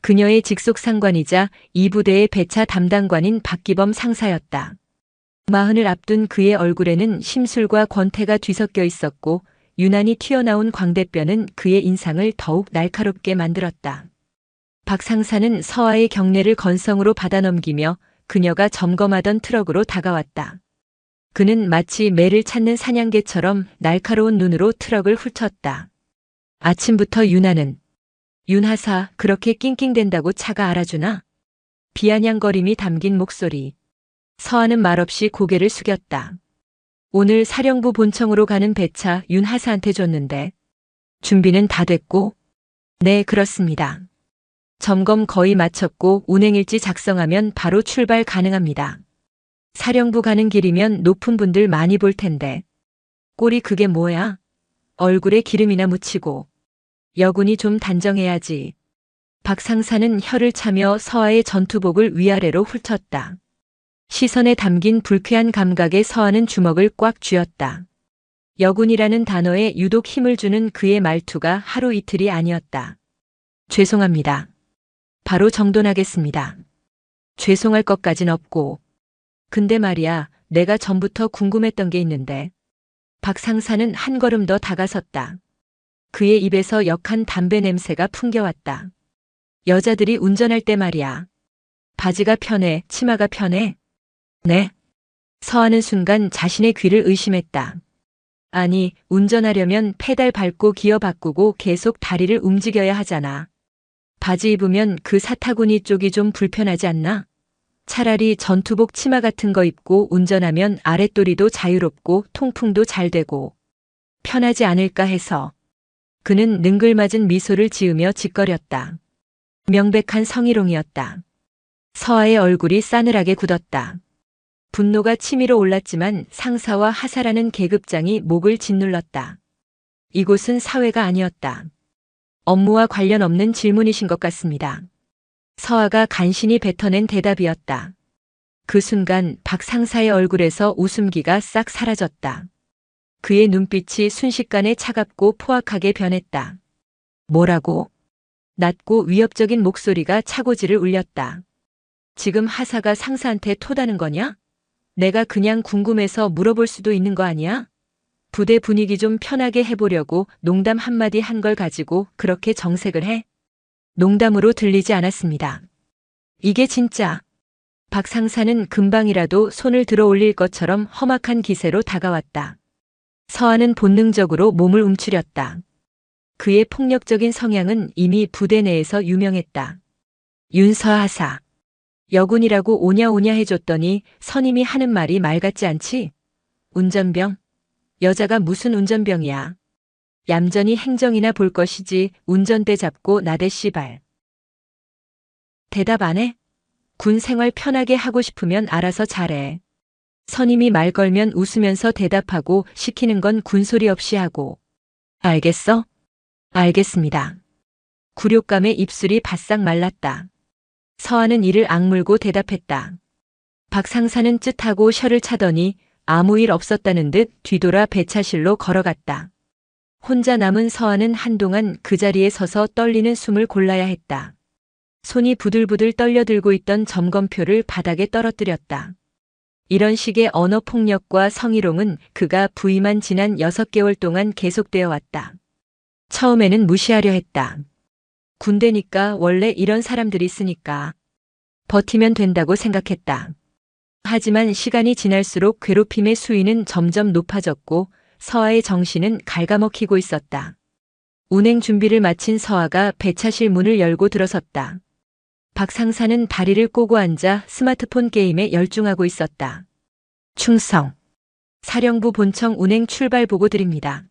그녀의 직속 상관이자 이 부대의 배차 담당관인 박기범 상사였다. 40을 앞둔 그의 얼굴에는 심술과 권태가 뒤섞여 있었고 유난히 튀어나온 광대뼈는 그의 인상을 더욱 날카롭게 만들었다. 박 상사는 서아의 경례를 건성으로 받아넘기며 그녀가 점검하던 트럭으로 다가왔다. 그는 마치 매를 찾는 사냥개처럼 날카로운 눈으로 트럭을 훑었다. 아침부터 윤하는 윤하사 그렇게 낑낑댄다고 차가 알아주나? 비아냥거림이 담긴 목소리. 서아는 말없이 고개를 숙였다. 오늘 사령부 본청으로 가는 배차 윤하사한테 줬는데. 준비는 다 됐고? 네, 그렇습니다. 점검 거의 마쳤고 운행일지 작성하면 바로 출발 가능합니다. 사령부 가는 길이면 높은 분들 많이 볼 텐데. 꼴이 그게 뭐야? 얼굴에 기름이나 묻히고. 여군이 좀 단정해야지. 박 상사는 혀를 차며 서아의 전투복을 위아래로 훑었다. 시선에 담긴 불쾌한 감각에 서아는 주먹을 꽉 쥐었다. 여군이라는 단어에 유독 힘을 주는 그의 말투가 하루 이틀이 아니었다. 죄송합니다. 바로 정돈하겠습니다. 죄송할 것까진 없고. 근데 말이야, 내가 전부터 궁금했던 게 있는데. 박 상사는 한 걸음 더 다가섰다. 그의 입에서 역한 담배 냄새가 풍겨왔다. 여자들이 운전할 때 말이야. 바지가 편해, 치마가 편해? 네. 서하는 순간 자신의 귀를 의심했다. 아니, 운전하려면 페달 밟고 기어 바꾸고 계속 다리를 움직여야 하잖아. 바지 입으면 그 사타구니 쪽이 좀 불편하지 않나? 차라리 전투복 치마 같은 거 입고 운전하면 아랫도리도 자유롭고 통풍도 잘 되고 편하지 않을까 해서. 그는 능글맞은 미소를 지으며 짓거렸다. 명백한 성희롱이었다. 서아의 얼굴이 싸늘하게 굳었다. 분노가 치밀어 올랐지만 상사와 하사라는 계급장이 목을 짓눌렀다. 이곳은 사회가 아니었다. 업무와 관련 없는 질문이신 것 같습니다. 서아가 간신히 뱉어낸 대답이었다. 그 순간 박 상사의 얼굴에서 웃음기가 싹 사라졌다. 그의 눈빛이 순식간에 차갑고 포악하게 변했다. 뭐라고? 낮고 위협적인 목소리가 차고지를 울렸다. 지금 하사가 상사한테 토다는 거냐? 내가 그냥 궁금해서 물어볼 수도 있는 거 아니야? 부대 분위기 좀 편하게 해보려고 농담 한마디 한 걸 가지고 그렇게 정색을 해? 농담으로 들리지 않았습니다. 이게 진짜. 박 상사는 금방이라도 손을 들어 올릴 것처럼 험악한 기세로 다가왔다. 서아는 본능적으로 몸을 움츠렸다. 그의 폭력적인 성향은 이미 부대 내에서 유명했다. 윤서하사. 여군이라고 오냐오냐 해줬더니 선임이 하는 말이 말 같지 않지? 운전병? 여자가 무슨 운전병이야. 얌전히 행정이나 볼 것이지 운전대 잡고 나대 씨발. 대답 안 해? 군 생활 편하게 하고 싶으면 알아서 잘해. 선임이 말 걸면 웃으면서 대답하고 시키는 건 군소리 없이 하고. 알겠어? 알겠습니다. 굴욕감에 입술이 바싹 말랐다. 서아는 이를 악물고 대답했다. 박 상사는 쯧하고 혀를 차더니 아무 일 없었다는 듯 뒤돌아 배차실로 걸어갔다. 혼자 남은 서아는 한동안 그 자리에 서서 떨리는 숨을 골라야 했다. 손이 부들부들 떨려들고 있던 점검표를 바닥에 떨어뜨렸다. 이런 식의 언어폭력과 성희롱은 그가 부임한 지난 6개월 동안 계속되어 왔다. 처음에는 무시하려 했다. 군대니까 원래 이런 사람들이 있으니까 버티면 된다고 생각했다. 하지만 시간이 지날수록 괴롭힘의 수위는 점점 높아졌고 서아의 정신은 갉아먹히고 있었다. 운행 준비를 마친 서아가 배차실 문을 열고 들어섰다. 박 상사는 다리를 꼬고 앉아 스마트폰 게임에 열중하고 있었다. 충성. 사령부 본청 운행 출발 보고 드립니다.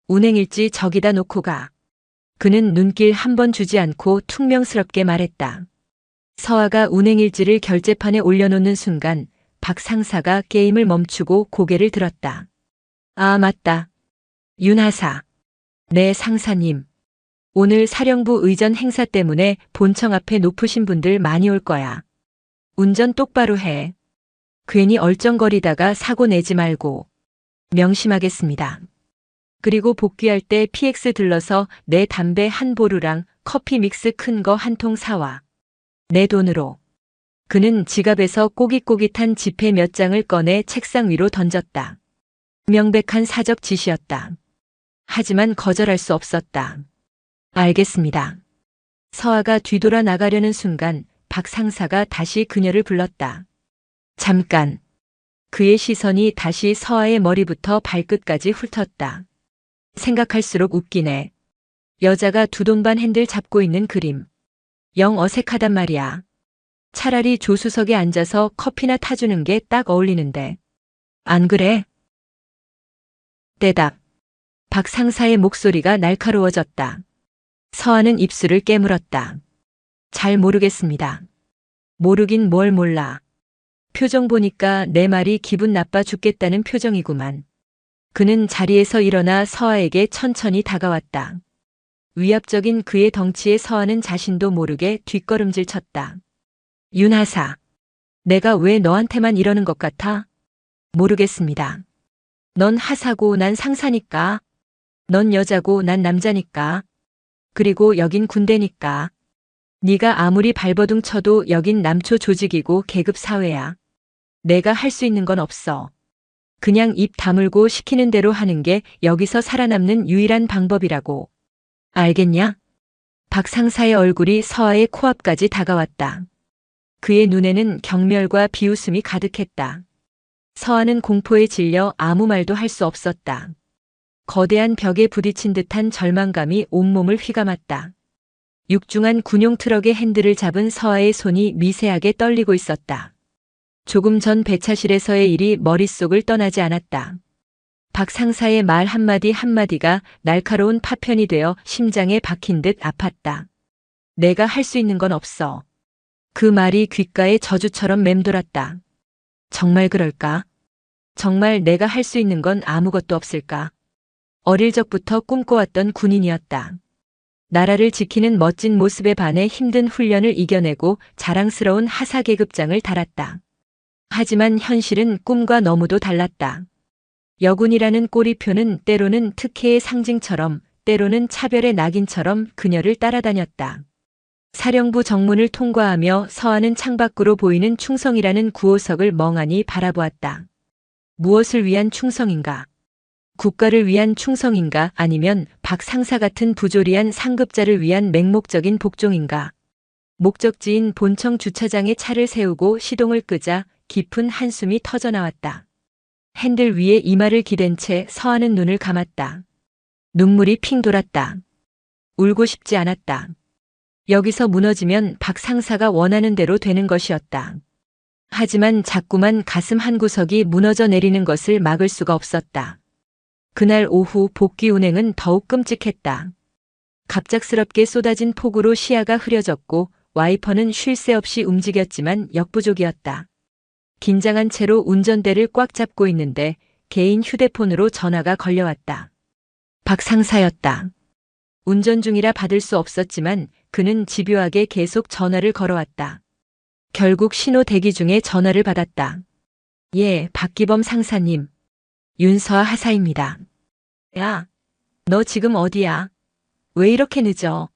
운행일지 저기다 놓고 가. 그는 눈길 한 번 주지 않고 퉁명스럽게 말했다. 서아가 운행일지를 결제판에 올려놓는 순간 박 상사가 게임을 멈추고 고개를 들었다. 아, 맞다. 윤하사. 네, 상사님. 오늘 사령부 의전 행사 때문에 본청 앞에 높으신 분들 많이 올 거야. 운전 똑바로 해. 괜히 얼쩡거리다가 사고 내지 말고. 명심하겠습니다. 그리고 복귀할 때 PX 들러서 내 담배 한 보루랑 커피 믹스 큰 거 한 통 사와. 내 돈으로. 그는 지갑에서 꼬깃꼬깃한 지폐 몇 장을 꺼내 책상 위로 던졌다. 명백한 사적 지시였다. 하지만 거절할 수 없었다. 알겠습니다. 서아가 뒤돌아 나가려는 순간 박 상사가 다시 그녀를 불렀다. 잠깐. 그의 시선이 다시 서아의 머리부터 발끝까지 훑었다. 생각할수록 웃기네. 여자가 두 돈반 핸들 잡고 있는 그림. 영 어색하단 말이야. 차라리 조수석에 앉아서 커피나 타주는 게 딱 어울리는데. 안 그래? 대답. 박 상사의 목소리가 날카로워졌다. 서아는 입술을 깨물었다. 잘 모르겠습니다. 모르긴 뭘 몰라. 표정 보니까 내 말이 기분 나빠 죽겠다는 표정이구만. 그는 자리에서 일어나 서아에게 천천히 다가왔다. 위압적인 그의 덩치에 서아는 자신도 모르게 뒷걸음질 쳤다. 윤하사. 내가 왜 너한테만 이러는 것 같아? 모르겠습니다. 넌 하사고 난 상사니까. 넌 여자고 난 남자니까. 그리고 여긴 군대니까. 네가 아무리 발버둥 쳐도 여긴 남초 조직이고 계급 사회야. 내가 할 수 있는 건 없어. 그냥 입 다물고 시키는 대로 하는 게 여기서 살아남는 유일한 방법이라고. 알겠냐? 박 상사의 얼굴이 서아의 코앞까지 다가왔다. 그의 눈에는 경멸과 비웃음이 가득했다. 서아는 공포에 질려 아무 말도 할 수 없었다. 거대한 벽에 부딪힌 듯한 절망감이 온몸을 휘감았다. 육중한 군용 트럭의 핸들을 잡은 서아의 손이 미세하게 떨리고 있었다. 조금 전 배차실에서의 일이 머릿속을 떠나지 않았다. 박 상사의 말 한마디 한마디가 날카로운 파편이 되어 심장에 박힌 듯 아팠다. 내가 할 수 있는 건 없어. 그 말이 귓가에 저주처럼 맴돌았다. 정말 그럴까? 정말 내가 할 수 있는 건 아무것도 없을까? 어릴 적부터 꿈꿔왔던 군인이었다. 나라를 지키는 멋진 모습에 반해 힘든 훈련을 이겨내고 자랑스러운 하사 계급장을 달았다. 하지만 현실은 꿈과 너무도 달랐다. 여군이라는 꼬리표는 때로는 특혜의 상징처럼, 때로는 차별의 낙인처럼 그녀를 따라다녔다. 사령부 정문을 통과하며 서하는 창밖으로 보이는 충성이라는 구호석을 멍하니 바라보았다. 무엇을 위한 충성인가? 국가를 위한 충성인가? 아니면 박 상사 같은 부조리한 상급자를 위한 맹목적인 복종인가? 목적지인 본청 주차장에 차를 세우고 시동을 끄자 깊은 한숨이 터져나왔다. 핸들 위에 이마를 기댄 채 서하는 눈을 감았다. 눈물이 핑 돌았다. 울고 싶지 않았다. 여기서 무너지면 박 상사가 원하는 대로 되는 것이었다. 하지만 자꾸만 가슴 한구석이 무너져 내리는 것을 막을 수가 없었다. 그날 오후 복귀 운행은 더욱 끔찍했다. 갑작스럽게 쏟아진 폭우로 시야가 흐려졌고 와이퍼는 쉴 새 없이 움직였지만 역부족이었다. 긴장한 채로 운전대를 꽉 잡고 있는데 개인 휴대폰으로 전화가 걸려왔다. 박 상사였다. 운전 중이라 받을 수 없었지만 그는 집요하게 계속 전화를 걸어왔다. 결국 신호 대기 중에 전화를 받았다. 예, 박기범 상사님. 윤서아 하사입니다. 야, 너 지금 어디야? 왜 이렇게 늦어?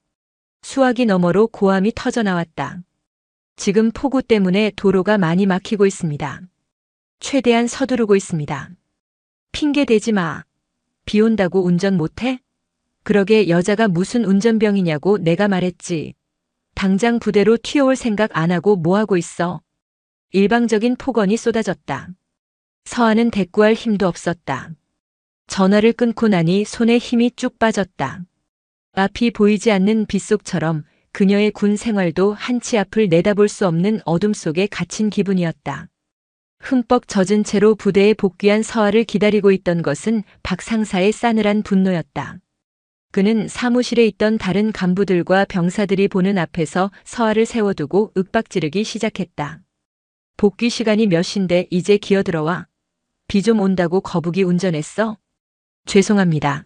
수화기 너머로 고함이 터져나왔다. 지금 폭우 때문에 도로가 많이 막히고 있습니다. 최대한 서두르고 있습니다. 핑계 대지 마. 비 온다고 운전 못해? 그러게 여자가 무슨 운전병이냐고 내가 말했지. 당장 부대로 튀어올 생각 안 하고 뭐 하고 있어? 일방적인 폭언이 쏟아졌다. 서하는 대꾸할 힘도 없었다. 전화를 끊고 나니 손에 힘이 쭉 빠졌다. 앞이 보이지 않는 빗속처럼 그녀의 군 생활도 한치 앞을 내다볼 수 없는 어둠 속에 갇힌 기분이었다. 흠뻑 젖은 채로 부대에 복귀한 서하를 기다리고 있던 것은 박 상사의 싸늘한 분노였다. 그는 사무실에 있던 다른 간부들과 병사들이 보는 앞에서 서하를 세워두고 윽박지르기 시작했다. 복귀 시간이 몇 시인데 이제 기어들어와. 비 좀 온다고 거북이 운전했어? 죄송합니다.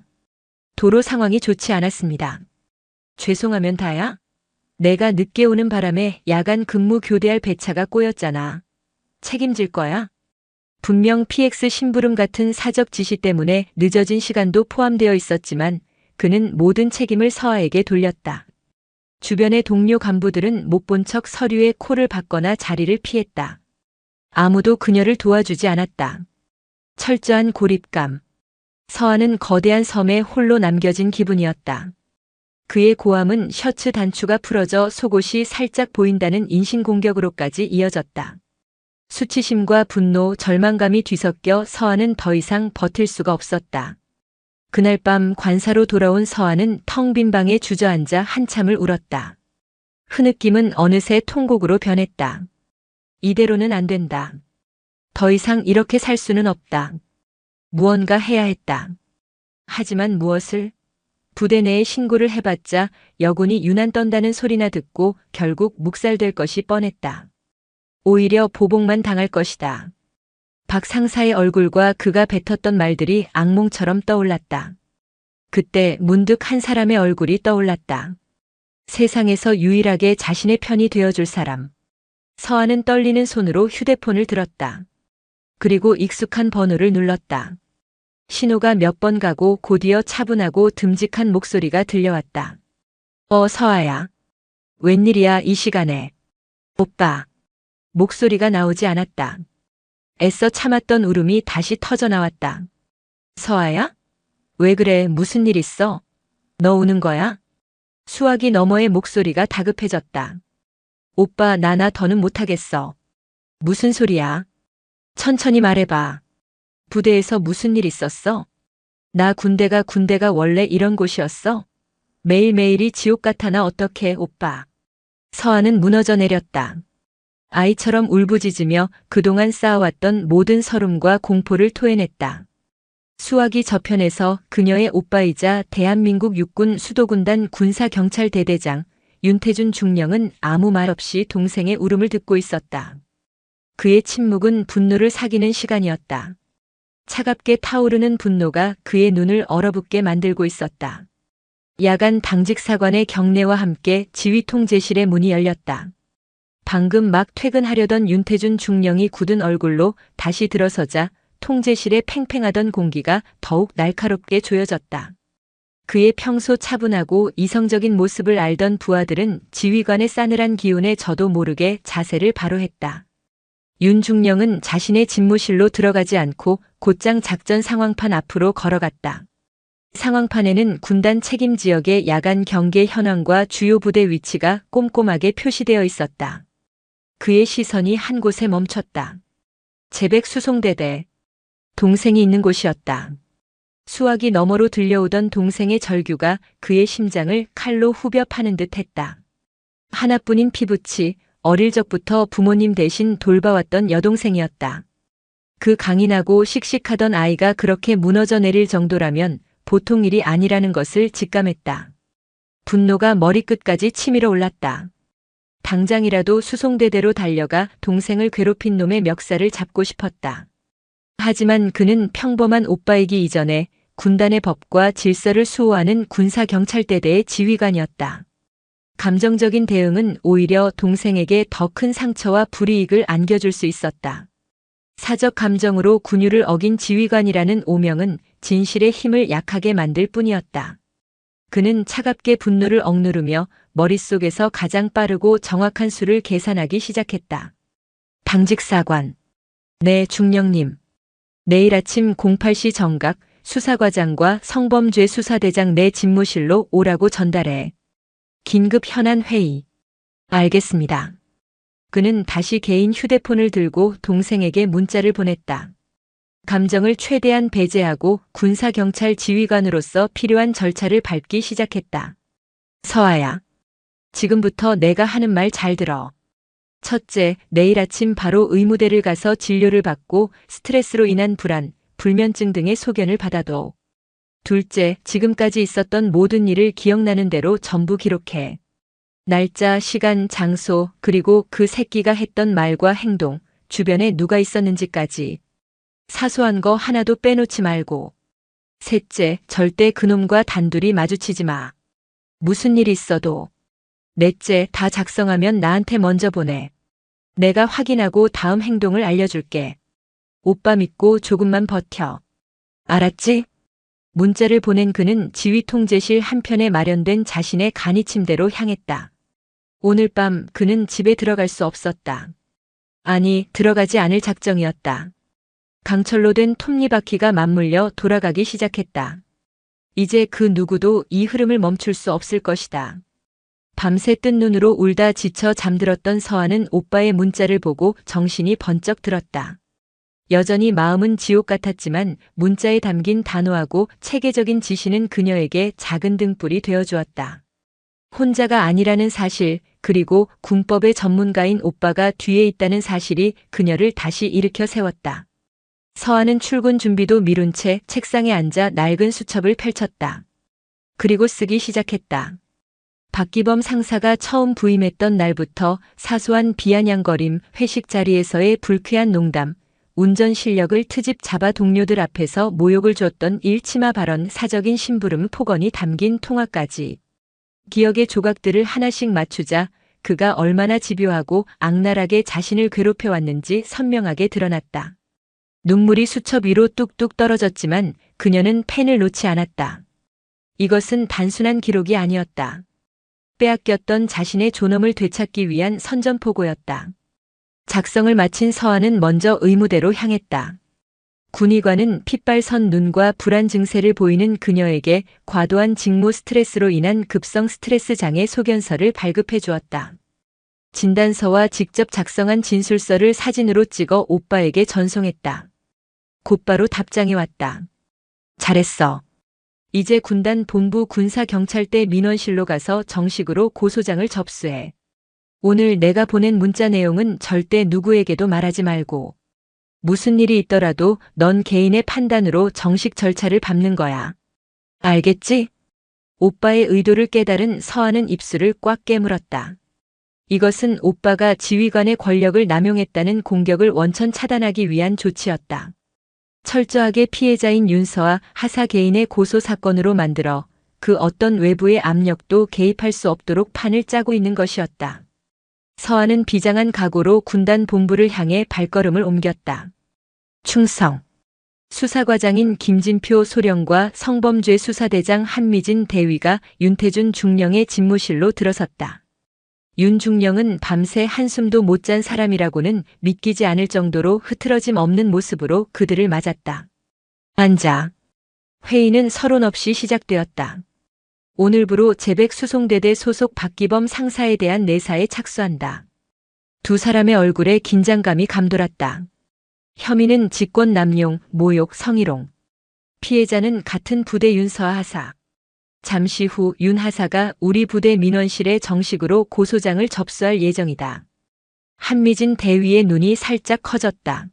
도로 상황이 좋지 않았습니다. 죄송하면 다야? 내가 늦게 오는 바람에 야간 근무 교대할 배차가 꼬였잖아. 책임질 거야? 분명 PX 심부름 같은 사적 지시 때문에 늦어진 시간도 포함되어 있었지만 그는 모든 책임을 서하에게 돌렸다. 주변의 동료 간부들은 못 본 척 서류에 코를 박거나 자리를 피했다. 아무도 그녀를 도와주지 않았다. 철저한 고립감. 서하는 거대한 섬에 홀로 남겨진 기분이었다. 그의 고함은 셔츠 단추가 풀어져 속옷이 살짝 보인다는 인신공격으로까지 이어졌다. 수치심과 분노, 절망감이 뒤섞여 서하는 더 이상 버틸 수가 없었다. 그날 밤 관사로 돌아온 서하는 텅 빈 방에 주저앉아 한참을 울었다. 흐느낌은 어느새 통곡으로 변했다. 이대로는 안 된다. 더 이상 이렇게 살 수는 없다. 무언가 해야 했다. 하지만 무엇을? 부대 내에 신고를 해봤자 여군이 유난 떤다는 소리나 듣고 결국 묵살될 것이 뻔했다. 오히려 보복만 당할 것이다. 박 상사의 얼굴과 그가 뱉었던 말들이 악몽처럼 떠올랐다. 그때 문득 한 사람의 얼굴이 떠올랐다. 세상에서 유일하게 자신의 편이 되어줄 사람. 서하는 떨리는 손으로 휴대폰을 들었다. 그리고 익숙한 번호를 눌렀다. 신호가 몇 번 가고 곧이어 차분하고 듬직한 목소리가 들려왔다. 서하야. 웬일이야 이 시간에. 오빠. 목소리가 나오지 않았다. 애써 참았던 울음이 다시 터져나왔다. 서하야? 왜 그래? 무슨 일 있어? 너 우는 거야? 수화기 너머의 목소리가 다급해졌다. 오빠 나 더는 못하겠어. 무슨 소리야? 천천히 말해봐. 부대에서 무슨 일 있었어? 나 군대가 원래 이런 곳이었어? 매일매일이 지옥 같아나 어떡해 오빠. 서하는 무너져 내렸다. 아이처럼 울부짖으며 그동안 쌓아왔던 모든 서름과 공포를 토해냈다. 수화기 저편에서 그녀의 오빠이자 대한민국 육군 수도군단 군사경찰대대장 윤태준 중령은 아무 말 없이 동생의 울음을 듣고 있었다. 그의 침묵은 분노를 사귀는 시간이었다. 차갑게 타오르는 분노가 그의 눈을 얼어붙게 만들고 있었다. 야간 당직 사관의 경례와 함께 지휘 통제실의 문이 열렸다. 방금 막 퇴근하려던 윤태준 중령이 굳은 얼굴로 다시 들어서자 통제실에 팽팽하던 공기가 더욱 날카롭게 조여졌다. 그의 평소 차분하고 이성적인 모습을 알던 부하들은 지휘관의 싸늘한 기운에 저도 모르게 자세를 바로 했다. 윤 중령은 자신의 집무실로 들어가지 않고 곧장 작전 상황판 앞으로 걸어갔다. 상황판에는 군단 책임 지역의 야간 경계 현황과 주요 부대 위치가 꼼꼼하게 표시되어 있었다. 그의 시선이 한 곳에 멈췄다. 제백 수송대대. 동생이 있는 곳이었다. 수화기 너머로 들려오던 동생의 절규가 그의 심장을 칼로 후벼 파는 듯 했다. 하나뿐인 피부치, 어릴 적부터 부모님 대신 돌봐왔던 여동생이었다. 그 강인하고 씩씩하던 아이가 그렇게 무너져 내릴 정도라면 보통 일이 아니라는 것을 직감했다. 분노가 머리끝까지 치밀어 올랐다. 당장이라도 수송대대로 달려가 동생을 괴롭힌 놈의 멱살을 잡고 싶었다. 하지만 그는 평범한 오빠이기 이전에 군단의 법과 질서를 수호하는 군사경찰대대의 지휘관이었다. 감정적인 대응은 오히려 동생에게 더 큰 상처와 불이익을 안겨줄 수 있었다. 사적 감정으로 군율을 어긴 지휘관이라는 오명은 진실의 힘을 약하게 만들 뿐이었다. 그는 차갑게 분노를 억누르며 머릿속에서 가장 빠르고 정확한 수를 계산하기 시작했다. 당직사관. 네, 중령님. 내일 아침 08시 정각 수사과장과 성범죄 수사대장 내 집무실로 오라고 전달해. 긴급 현안 회의. 알겠습니다. 그는 다시 개인 휴대폰을 들고 동생에게 문자를 보냈다. 감정을 최대한 배제하고 군사경찰 지휘관으로서 필요한 절차를 밟기 시작했다. 서아야. 지금부터 내가 하는 말 잘 들어. 첫째, 내일 아침 바로 의무대를 가서 진료를 받고 스트레스로 인한 불안, 불면증 등의 소견을 받아도. 둘째, 지금까지 있었던 모든 일을 기억나는 대로 전부 기록해. 날짜, 시간, 장소, 그리고 그 새끼가 했던 말과 행동, 주변에 누가 있었는지까지. 사소한 거 하나도 빼놓지 말고. 셋째, 절대 그놈과 단둘이 마주치지 마. 무슨 일 있어도. 넷째, 다 작성하면 나한테 먼저 보내. 내가 확인하고 다음 행동을 알려줄게. 오빠 믿고 조금만 버텨. 알았지? 문자를 보낸 그는 지휘 통제실 한편에 마련된 자신의 간이 침대로 향했다. 오늘 밤 그는 집에 들어갈 수 없었다. 아니, 들어가지 않을 작정이었다. 강철로 된 톱니바퀴가 맞물려 돌아가기 시작했다. 이제 그 누구도 이 흐름을 멈출 수 없을 것이다. 밤새 뜬 눈으로 울다 지쳐 잠들었던 서아는 오빠의 문자를 보고 정신이 번쩍 들었다. 여전히 마음은 지옥 같았지만 문자에 담긴 단호하고 체계적인 지시는 그녀에게 작은 등불이 되어주었다. 혼자가 아니라는 사실, 그리고 군법의 전문가인 오빠가 뒤에 있다는 사실이 그녀를 다시 일으켜 세웠다. 서아는 출근 준비도 미룬 채 책상에 앉아 낡은 수첩을 펼쳤다. 그리고 쓰기 시작했다. 박기범 상사가 처음 부임했던 날부터 사소한 비아냥거림, 회식 자리에서의 불쾌한 농담, 운전 실력을 트집 잡아 동료들 앞에서 모욕을 줬던 일치마 발언, 사적인 심부름 폭언이 담긴 통화까지. 기억의 조각들을 하나씩 맞추자 그가 얼마나 집요하고 악랄하게 자신을 괴롭혀왔는지 선명하게 드러났다. 눈물이 수첩 위로 뚝뚝 떨어졌지만 그녀는 펜을 놓지 않았다. 이것은 단순한 기록이 아니었다. 빼앗겼던 자신의 존엄을 되찾기 위한 선전포고였다. 작성을 마친 서아는 먼저 의무대로 향했다. 군의관은 핏발선 눈과 불안 증세를 보이는 그녀에게 과도한 직무 스트레스로 인한 급성 스트레스 장애 소견서를 발급해 주었다. 진단서와 직접 작성한 진술서를 사진으로 찍어 오빠에게 전송했다. 곧바로 답장이 왔다. 잘했어. 이제 군단 본부 군사경찰대 민원실로 가서 정식으로 고소장을 접수해. 오늘 내가 보낸 문자 내용은 절대 누구에게도 말하지 말고. 무슨 일이 있더라도 넌 개인의 판단으로 정식 절차를 밟는 거야. 알겠지? 오빠의 의도를 깨달은 서아는 입술을 꽉 깨물었다. 이것은 오빠가 지휘관의 권력을 남용했다는 공격을 원천 차단하기 위한 조치였다. 철저하게 피해자인 윤서와 하사 개인의 고소 사건으로 만들어 그 어떤 외부의 압력도 개입할 수 없도록 판을 짜고 있는 것이었다. 서한은 비장한 각오로 군단 본부를 향해 발걸음을 옮겼다. 충성. 수사과장인 김진표 소령과 성범죄 수사대장 한미진 대위가 윤태준 중령의 집무실로 들어섰다. 윤 중령은 밤새 한숨도 못 잔 사람이라고는 믿기지 않을 정도로 흐트러짐 없는 모습으로 그들을 맞았다. 앉아. 회의는 서론 없이 시작되었다. 오늘부로 제백수송대대 소속 박기범 상사에 대한 내사에 착수한다. 두 사람의 얼굴에 긴장감이 감돌았다. 혐의는 직권남용, 모욕, 성희롱. 피해자는 같은 부대 윤서와 하사. 잠시 후 윤 하사가 우리 부대 민원실에 정식으로 고소장을 접수할 예정이다. 한미진 대위의 눈이 살짝 커졌다.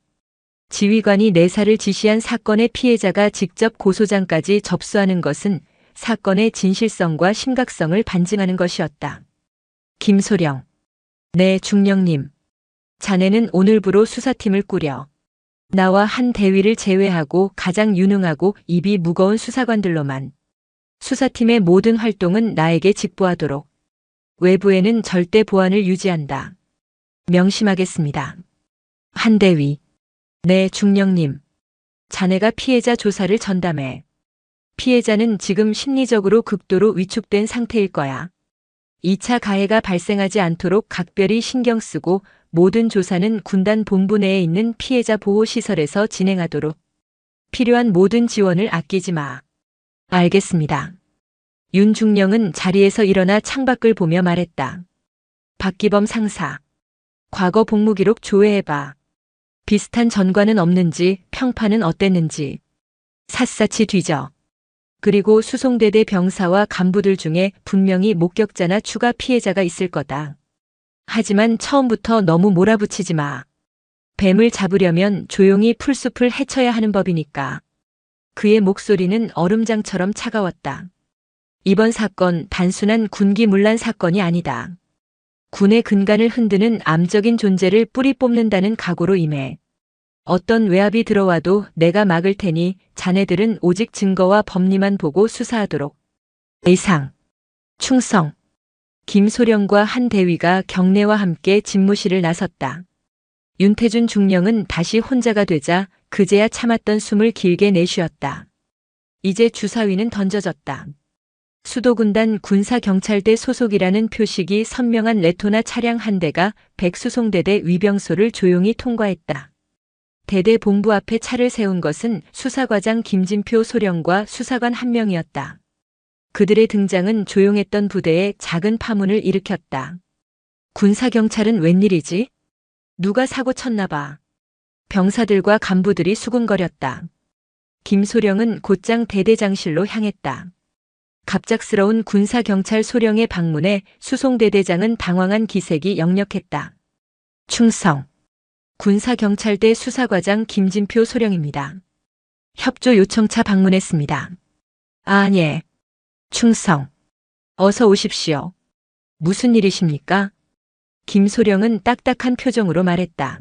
지휘관이 내사를 지시한 사건의 피해자가 직접 고소장까지 접수하는 것은 사건의 진실성과 심각성을 반증하는 것이었다. 김소령. 네, 중령님. 자네는 오늘부로 수사팀을 꾸려. 나와 한 대위를 제외하고 가장 유능하고 입이 무거운 수사관들로만 수사팀의 모든 활동은 나에게 직보하도록. 외부에는 절대 보안을 유지한다. 명심하겠습니다. 한 대위. 네, 중령님. 자네가 피해자 조사를 전담해. 피해자는 지금 심리적으로 극도로 위축된 상태일 거야. 2차 가해가 발생하지 않도록 각별히 신경 쓰고 모든 조사는 군단 본부 내에 있는 피해자 보호시설에서 진행하도록. 필요한 모든 지원을 아끼지 마. 알겠습니다. 윤 중령은 자리에서 일어나 창밖을 보며 말했다. 박기범 상사. 과거 복무 기록 조회해봐. 비슷한 전과는 없는지, 평판은 어땠는지. 샅샅이 뒤져. 그리고 수송대대 병사와 간부들 중에 분명히 목격자나 추가 피해자가 있을 거다. 하지만 처음부터 너무 몰아붙이지 마. 뱀을 잡으려면 조용히 풀숲을 헤쳐야 하는 법이니까. 그의 목소리는 얼음장처럼 차가웠다. 이번 사건 단순한 군기문란 사건이 아니다. 군의 근간을 흔드는 암적인 존재를 뿌리 뽑는다는 각오로 임해. 어떤 외압이 들어와도 내가 막을 테니 자네들은 오직 증거와 법리만 보고 수사하도록. 이상. 충성. 김소령과 한 대위가 경례와 함께 집무실을 나섰다. 윤태준 중령은 다시 혼자가 되자 그제야 참았던 숨을 길게 내쉬었다. 이제 주사위는 던져졌다. 수도군단 군사경찰대 소속이라는 표식이 선명한 레토나 차량 한 대가 백수송대대 위병소를 조용히 통과했다. 대대 본부 앞에 차를 세운 것은 수사과장 김진표 소령과 수사관 한 명이었다. 그들의 등장은 조용했던 부대에 작은 파문을 일으켰다. 군사경찰은 웬일이지? 누가 사고 쳤나 봐. 병사들과 간부들이 수군거렸다. 김소령은 곧장 대대장실로 향했다. 갑작스러운 군사경찰 소령의 방문에 수송대대장은 당황한 기색이 역력했다. 충성. 군사경찰대 수사과장 김진표 소령입니다. 협조 요청차 방문했습니다. 아, 예. 충성. 어서 오십시오. 무슨 일이십니까? 김소령은 딱딱한 표정으로 말했다.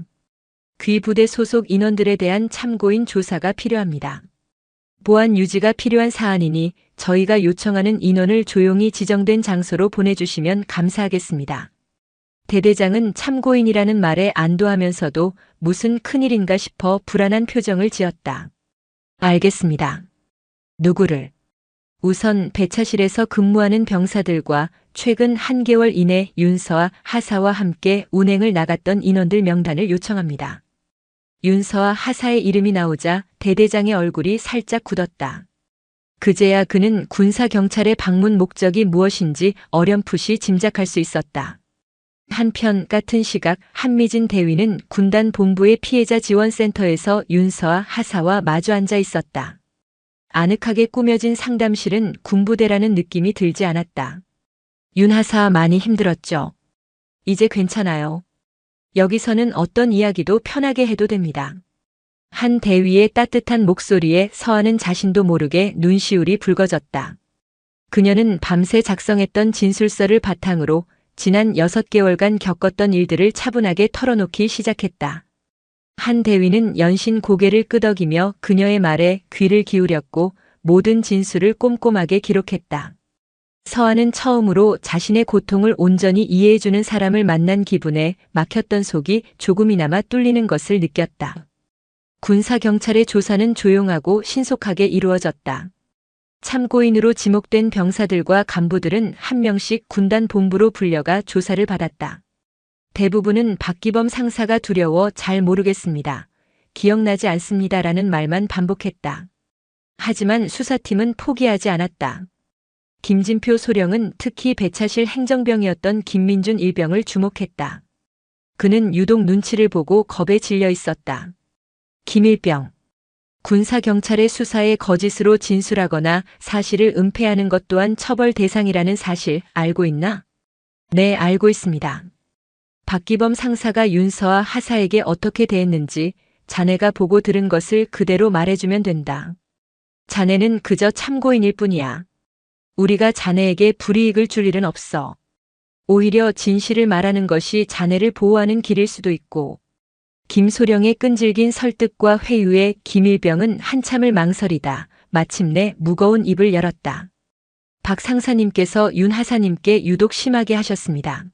귀 부대 소속 인원들에 대한 참고인 조사가 필요합니다. 보안 유지가 필요한 사안이니 저희가 요청하는 인원을 조용히 지정된 장소로 보내주시면 감사하겠습니다. 대대장은 참고인이라는 말에 안도하면서도 무슨 큰일인가 싶어 불안한 표정을 지었다. 알겠습니다. 누구를? 우선 배차실에서 근무하는 병사들과 최근 한 개월 이내 윤서와 하사와 함께 운행을 나갔던 인원들 명단을 요청합니다. 윤서와 하사의 이름이 나오자 대대장의 얼굴이 살짝 굳었다. 그제야 그는 군사경찰의 방문 목적이 무엇인지 어렴풋이 짐작할 수 있었다. 한편 같은 시각 한미진 대위는 군단 본부의 피해자 지원센터에서 윤서와 하사와 마주 앉아 있었다. 아늑하게 꾸며진 상담실은 군부대라는 느낌이 들지 않았다. 윤하사 많이 힘들었죠? 이제 괜찮아요. 여기서는 어떤 이야기도 편하게 해도 됩니다. 한 대위의 따뜻한 목소리에 서하는 자신도 모르게 눈시울이 붉어졌다. 그녀는 밤새 작성했던 진술서를 바탕으로 지난 6개월간 겪었던 일들을 차분하게 털어놓기 시작했다. 한 대위는 연신 고개를 끄덕이며 그녀의 말에 귀를 기울였고 모든 진술을 꼼꼼하게 기록했다. 서한은 처음으로 자신의 고통을 온전히 이해해주는 사람을 만난 기분에 막혔던 속이 조금이나마 뚫리는 것을 느꼈다. 군사경찰의 조사는 조용하고 신속하게 이루어졌다. 참고인으로 지목된 병사들과 간부들은 한 명씩 군단 본부로 불려가 조사를 받았다. 대부분은 박기범 상사가 두려워 잘 모르겠습니다. 기억나지 않습니다라는 말만 반복했다. 하지만 수사팀은 포기하지 않았다. 김진표 소령은 특히 배차실 행정병이었던 김민준 일병을 주목했다. 그는 유독 눈치를 보고 겁에 질려 있었다. 김일병. 군사경찰의 수사에 거짓으로 진술하거나 사실을 은폐하는 것 또한 처벌 대상이라는 사실 알고 있나? 네, 알고 있습니다. 박기범 상사가 윤서와 하사에게 어떻게 대했는지 자네가 보고 들은 것을 그대로 말해주면 된다. 자네는 그저 참고인일 뿐이야. 우리가 자네에게 불이익을 줄 일은 없어. 오히려 진실을 말하는 것이 자네를 보호하는 길일 수도 있고. 김소령의 끈질긴 설득과 회유에 김일병은 한참을 망설이다 마침내 무거운 입을 열었다. 박 상사님께서 윤 하사님께 유독 심하게 하셨습니다.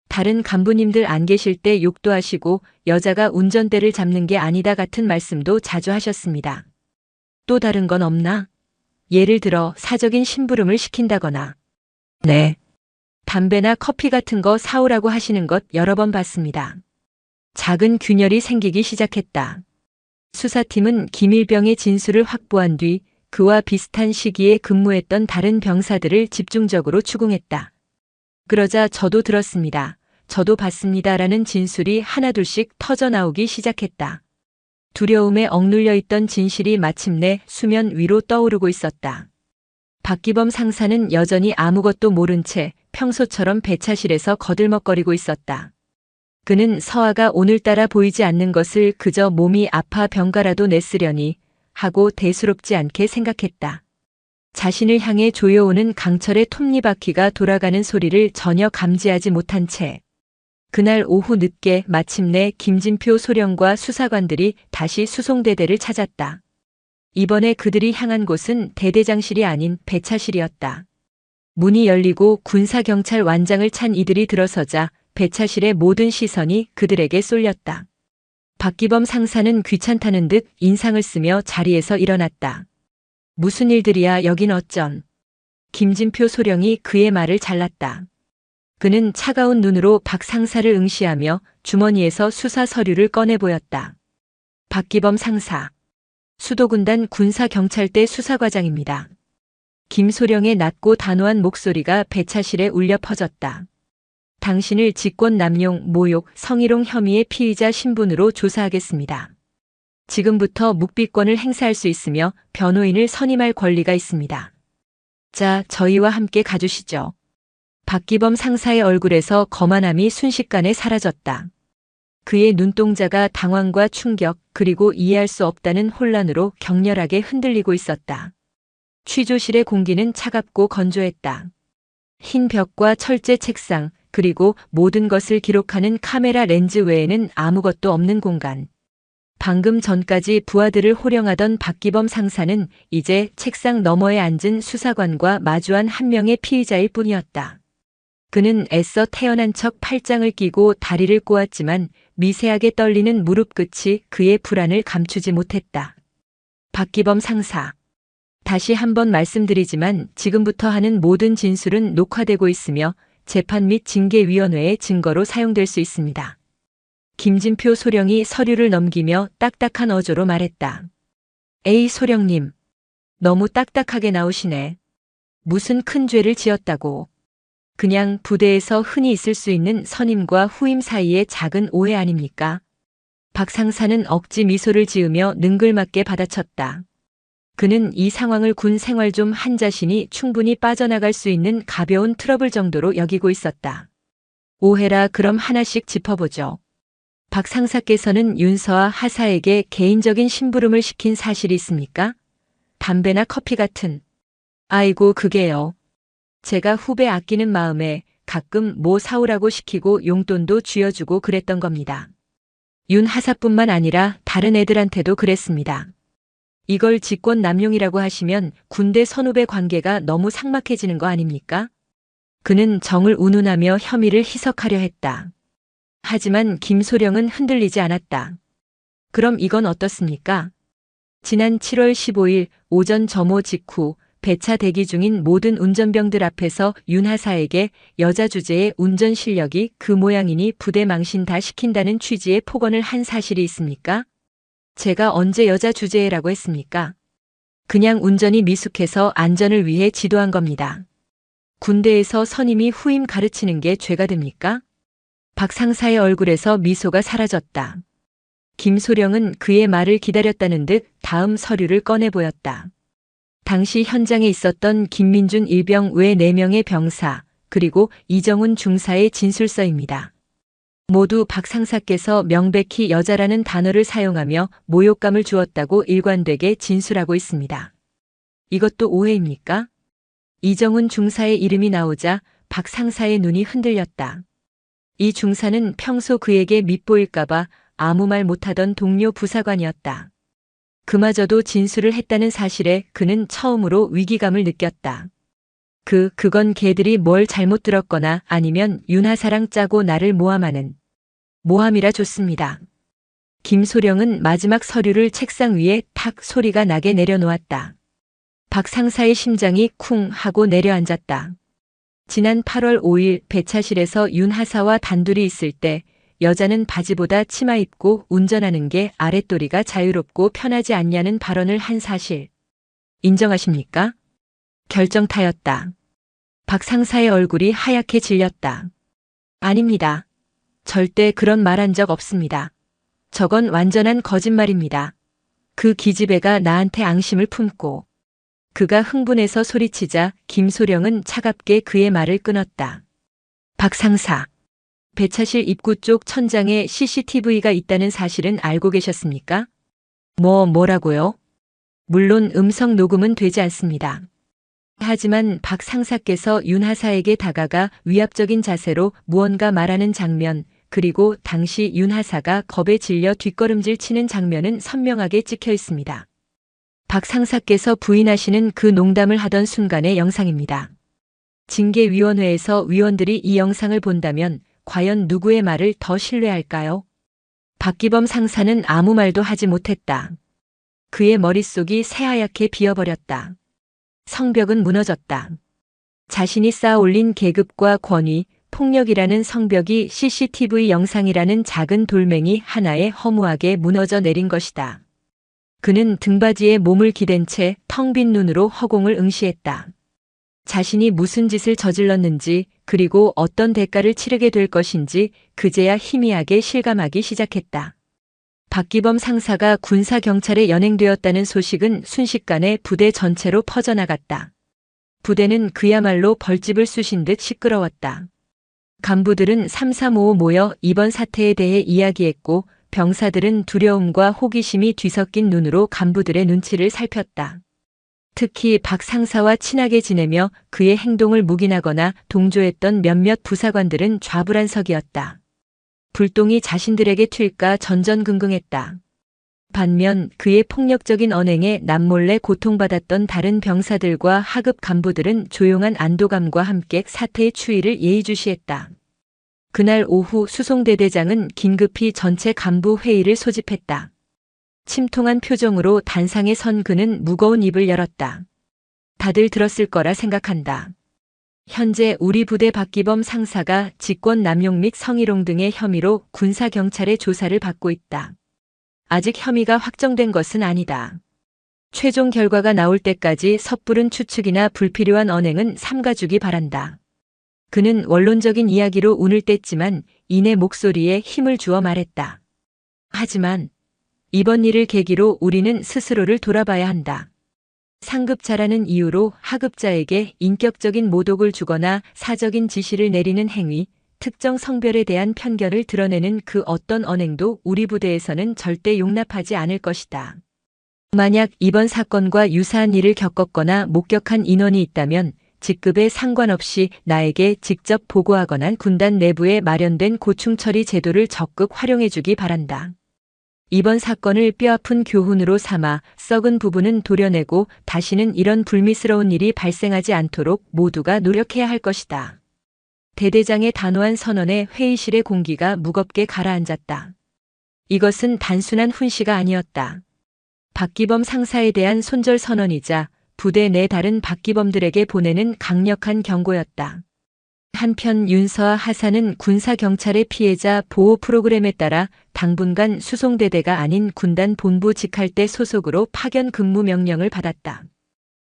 다른 간부님들 안 계실 때 욕도 하시고 여자가 운전대를 잡는 게 아니다 같은 말씀도 자주 하셨습니다. 또 다른 건 없나? 예를 들어 사적인 심부름을 시킨다거나. 네. 담배나 커피 같은 거 사오라고 하시는 것 여러 번 봤습니다. 작은 균열이 생기기 시작했다. 수사팀은 김일병의 진술을 확보한 뒤 그와 비슷한 시기에 근무했던 다른 병사들을 집중적으로 추궁했다. 그러자 저도 들었습니다. 저도 봤습니다라는 진술이 하나둘씩 터져나오기 시작했다. 두려움에 억눌려 있던 진실이 마침내 수면 위로 떠오르고 있었다. 박기범 상사는 여전히 아무것도 모른 채 평소처럼 배차실에서 거들먹거리고 있었다. 그는 서아가 오늘따라 보이지 않는 것을 그저 몸이 아파 병가라도 냈으려니 하고 대수롭지 않게 생각했다. 자신을 향해 조여오는 강철의 톱니바퀴가 돌아가는 소리를 전혀 감지하지 못한 채 그날 오후 늦게 마침내 김진표 소령과 수사관들이 다시 수송대대를 찾았다. 이번에 그들이 향한 곳은 대대장실이 아닌 배차실이었다. 문이 열리고 군사경찰 완장을 찬 이들이 들어서자 배차실의 모든 시선이 그들에게 쏠렸다. 박기범 상사는 귀찮다는 듯 인상을 쓰며 자리에서 일어났다. 무슨 일들이야, 여긴 어쩐. 김진표 소령이 그의 말을 잘랐다. 그는 차가운 눈으로 박 상사를 응시하며 주머니에서 수사 서류를 꺼내 보였다. 박기범 상사. 수도군단 군사경찰대 수사과장입니다. 김소령의 낮고 단호한 목소리가 배차실에 울려 퍼졌다. 당신을 직권 남용, 모욕, 성희롱 혐의의 피의자 신분으로 조사하겠습니다. 지금부터 묵비권을 행사할 수 있으며 변호인을 선임할 권리가 있습니다. 자, 저희와 함께 가주시죠. 박기범 상사의 얼굴에서 거만함이 순식간에 사라졌다. 그의 눈동자가 당황과 충격 그리고 이해할 수 없다는 혼란으로 격렬하게 흔들리고 있었다. 취조실의 공기는 차갑고 건조했다. 흰 벽과 철제 책상 그리고 모든 것을 기록하는 카메라 렌즈 외에는 아무것도 없는 공간. 방금 전까지 부하들을 호령하던 박기범 상사는 이제 책상 너머에 앉은 수사관과 마주한 한 명의 피의자일 뿐이었다. 그는 애써 태어난 척 팔짱을 끼고 다리를 꼬았지만 미세하게 떨리는 무릎 끝이 그의 불안을 감추지 못했다. 박기범 상사. 다시 한번 말씀드리지만 지금부터 하는 모든 진술은 녹화되고 있으며 재판 및 징계위원회의 증거로 사용될 수 있습니다. 김진표 소령이 서류를 넘기며 딱딱한 어조로 말했다. 에이 소령님. 너무 딱딱하게 나오시네. 무슨 큰 죄를 지었다고. 그냥 부대에서 흔히 있을 수 있는 선임과 후임 사이의 작은 오해 아닙니까? 박 상사는 억지 미소를 지으며 능글맞게 받아쳤다. 그는 이 상황을 군 생활 좀 한 자신이 충분히 빠져나갈 수 있는 가벼운 트러블 정도로 여기고 있었다. 오해라 그럼 하나씩 짚어보죠. 박 상사께서는 윤서와 하사에게 개인적인 심부름을 시킨 사실이 있습니까? 담배나 커피 같은. 아이고 그게요. 제가 후배 아끼는 마음에 가끔 뭐 사오라고 시키고 용돈도 쥐어주고 그랬던 겁니다. 윤 하사뿐만 아니라 다른 애들한테도 그랬습니다. 이걸 직권 남용이라고 하시면 군대 선후배 관계가 너무 삭막해지는 거 아닙니까? 그는 정을 운운하며 혐의를 희석하려 했다. 하지만 김소령은 흔들리지 않았다. 그럼 이건 어떻습니까? 지난 7월 15일 오전 점호 직후 배차 대기 중인 모든 운전병들 앞에서 윤 하사에게 여자 주제의 운전 실력이 그 모양이니 부대 망신 다 시킨다는 취지의 폭언을 한 사실이 있습니까? 제가 언제 여자 주제라고 했습니까? 그냥 운전이 미숙해서 안전을 위해 지도한 겁니다. 군대에서 선임이 후임 가르치는 게 죄가 됩니까? 박 상사의 얼굴에서 미소가 사라졌다. 김소령은 그의 말을 기다렸다는 듯 다음 서류를 꺼내 보였다. 당시 현장에 있었던 김민준 일병 외 4명의 병사, 그리고 이정훈 중사의 진술서입니다. 모두 박 상사께서 명백히 여자라는 단어를 사용하며 모욕감을 주었다고 일관되게 진술하고 있습니다. 이것도 오해입니까? 이정훈 중사의 이름이 나오자 박 상사의 눈이 흔들렸다. 이 중사는 평소 그에게 밉보일까봐 아무 말 못하던 동료 부사관이었다. 그마저도 진술을 했다는 사실에 그는 처음으로 위기감을 느꼈다. 그건 걔들이 뭘 잘못 들었거나 아니면 윤하사랑 짜고 나를 모함하는 모함이라 좋습니다. 김소령은 마지막 서류를 책상 위에 탁 소리가 나게 내려놓았다. 박 상사의 심장이 쿵 하고 내려앉았다. 지난 8월 5일 배차실에서 윤하사와 단둘이 있을 때 여자는 바지보다 치마 입고 운전하는 게 아랫도리가 자유롭고 편하지 않냐는 발언을 한 사실. 인정하십니까? 결정타였다. 박 상사의 얼굴이 하얗게 질렸다. 아닙니다. 절대 그런 말 한 적 없습니다. 저건 완전한 거짓말입니다. 그 기집애가 나한테 앙심을 품고. 그가 흥분해서 소리치자 김소령은 차갑게 그의 말을 끊었다. 박 상사. 배차실 입구 쪽 천장에 CCTV가 있다는 사실은 알고 계셨습니까? 뭐라고요? 물론 음성 녹음은 되지 않습니다. 하지만 박 상사께서 윤 하사에게 다가가 위압적인 자세로 무언가 말하는 장면, 그리고 당시 윤 하사가 겁에 질려 뒷걸음질 치는 장면은 선명하게 찍혀 있습니다. 박 상사께서 부인하시는 그 농담을 하던 순간의 영상입니다. 징계위원회에서 위원들이 이 영상을 본다면 과연 누구의 말을 더 신뢰할까요? 박기범 상사는 아무 말도 하지 못했다. 그의 머릿속이 새하얗게 비어버렸다. 성벽은 무너졌다. 자신이 쌓아올린 계급과 권위, 폭력이라는 성벽이 CCTV 영상이라는 작은 돌멩이 하나에 허무하게 무너져 내린 것이다. 그는 등받이에 몸을 기댄 채 텅 빈 눈으로 허공을 응시했다. 자신이 무슨 짓을 저질렀는지, 그리고 어떤 대가를 치르게 될 것인지 그제야 희미하게 실감하기 시작했다. 박기범 상사가 군사경찰에 연행되었다는 소식은 순식간에 부대 전체로 퍼져나갔다. 부대는 그야말로 벌집을 쑤신 듯 시끄러웠다. 간부들은 삼삼오오 모여 이번 사태에 대해 이야기했고 병사들은 두려움과 호기심이 뒤섞인 눈으로 간부들의 눈치를 살폈다. 특히 박 상사와 친하게 지내며 그의 행동을 묵인하거나 동조했던 몇몇 부사관들은 좌불안석이었다. 불똥이 자신들에게 튈까 전전긍긍했다. 반면 그의 폭력적인 언행에 남몰래 고통받았던 다른 병사들과 하급 간부들은 조용한 안도감과 함께 사태의 추이를 예의주시했다. 그날 오후 수송대대장은 긴급히 전체 간부 회의를 소집했다. 침통한 표정으로 단상에 선 그는 무거운 입을 열었다. 다들 들었을 거라 생각한다. 현재 우리 부대 박기범 상사가 직권 남용 및 성희롱 등의 혐의로 군사경찰의 조사를 받고 있다. 아직 혐의가 확정된 것은 아니다. 최종 결과가 나올 때까지 섣부른 추측이나 불필요한 언행은 삼가주기 바란다. 그는 원론적인 이야기로 운을 뗐지만 이내 목소리에 힘을 주어 말했다. 하지만 이번 일을 계기로 우리는 스스로를 돌아봐야 한다. 상급자라는 이유로 하급자에게 인격적인 모독을 주거나 사적인 지시를 내리는 행위, 특정 성별에 대한 편견을 드러내는 그 어떤 언행도 우리 부대에서는 절대 용납하지 않을 것이다. 만약 이번 사건과 유사한 일을 겪었거나 목격한 인원이 있다면 직급에 상관없이 나에게 직접 보고하거나 군단 내부에 마련된 고충 처리 제도를 적극 활용해주기 바란다. 이번 사건을 뼈아픈 교훈으로 삼아 썩은 부분은 도려내고 다시는 이런 불미스러운 일이 발생하지 않도록 모두가 노력해야 할 것이다. 대대장의 단호한 선언에 회의실의 공기가 무겁게 가라앉았다. 이것은 단순한 훈시가 아니었다. 박기범 상사에 대한 손절 선언이자 부대 내 다른 박기범들에게 보내는 강력한 경고였다. 한편 윤서와 하사는 군사경찰의 피해자 보호 프로그램에 따라 당분간 수송대대가 아닌 군단 본부 직할대 소속으로 파견 근무 명령을 받았다.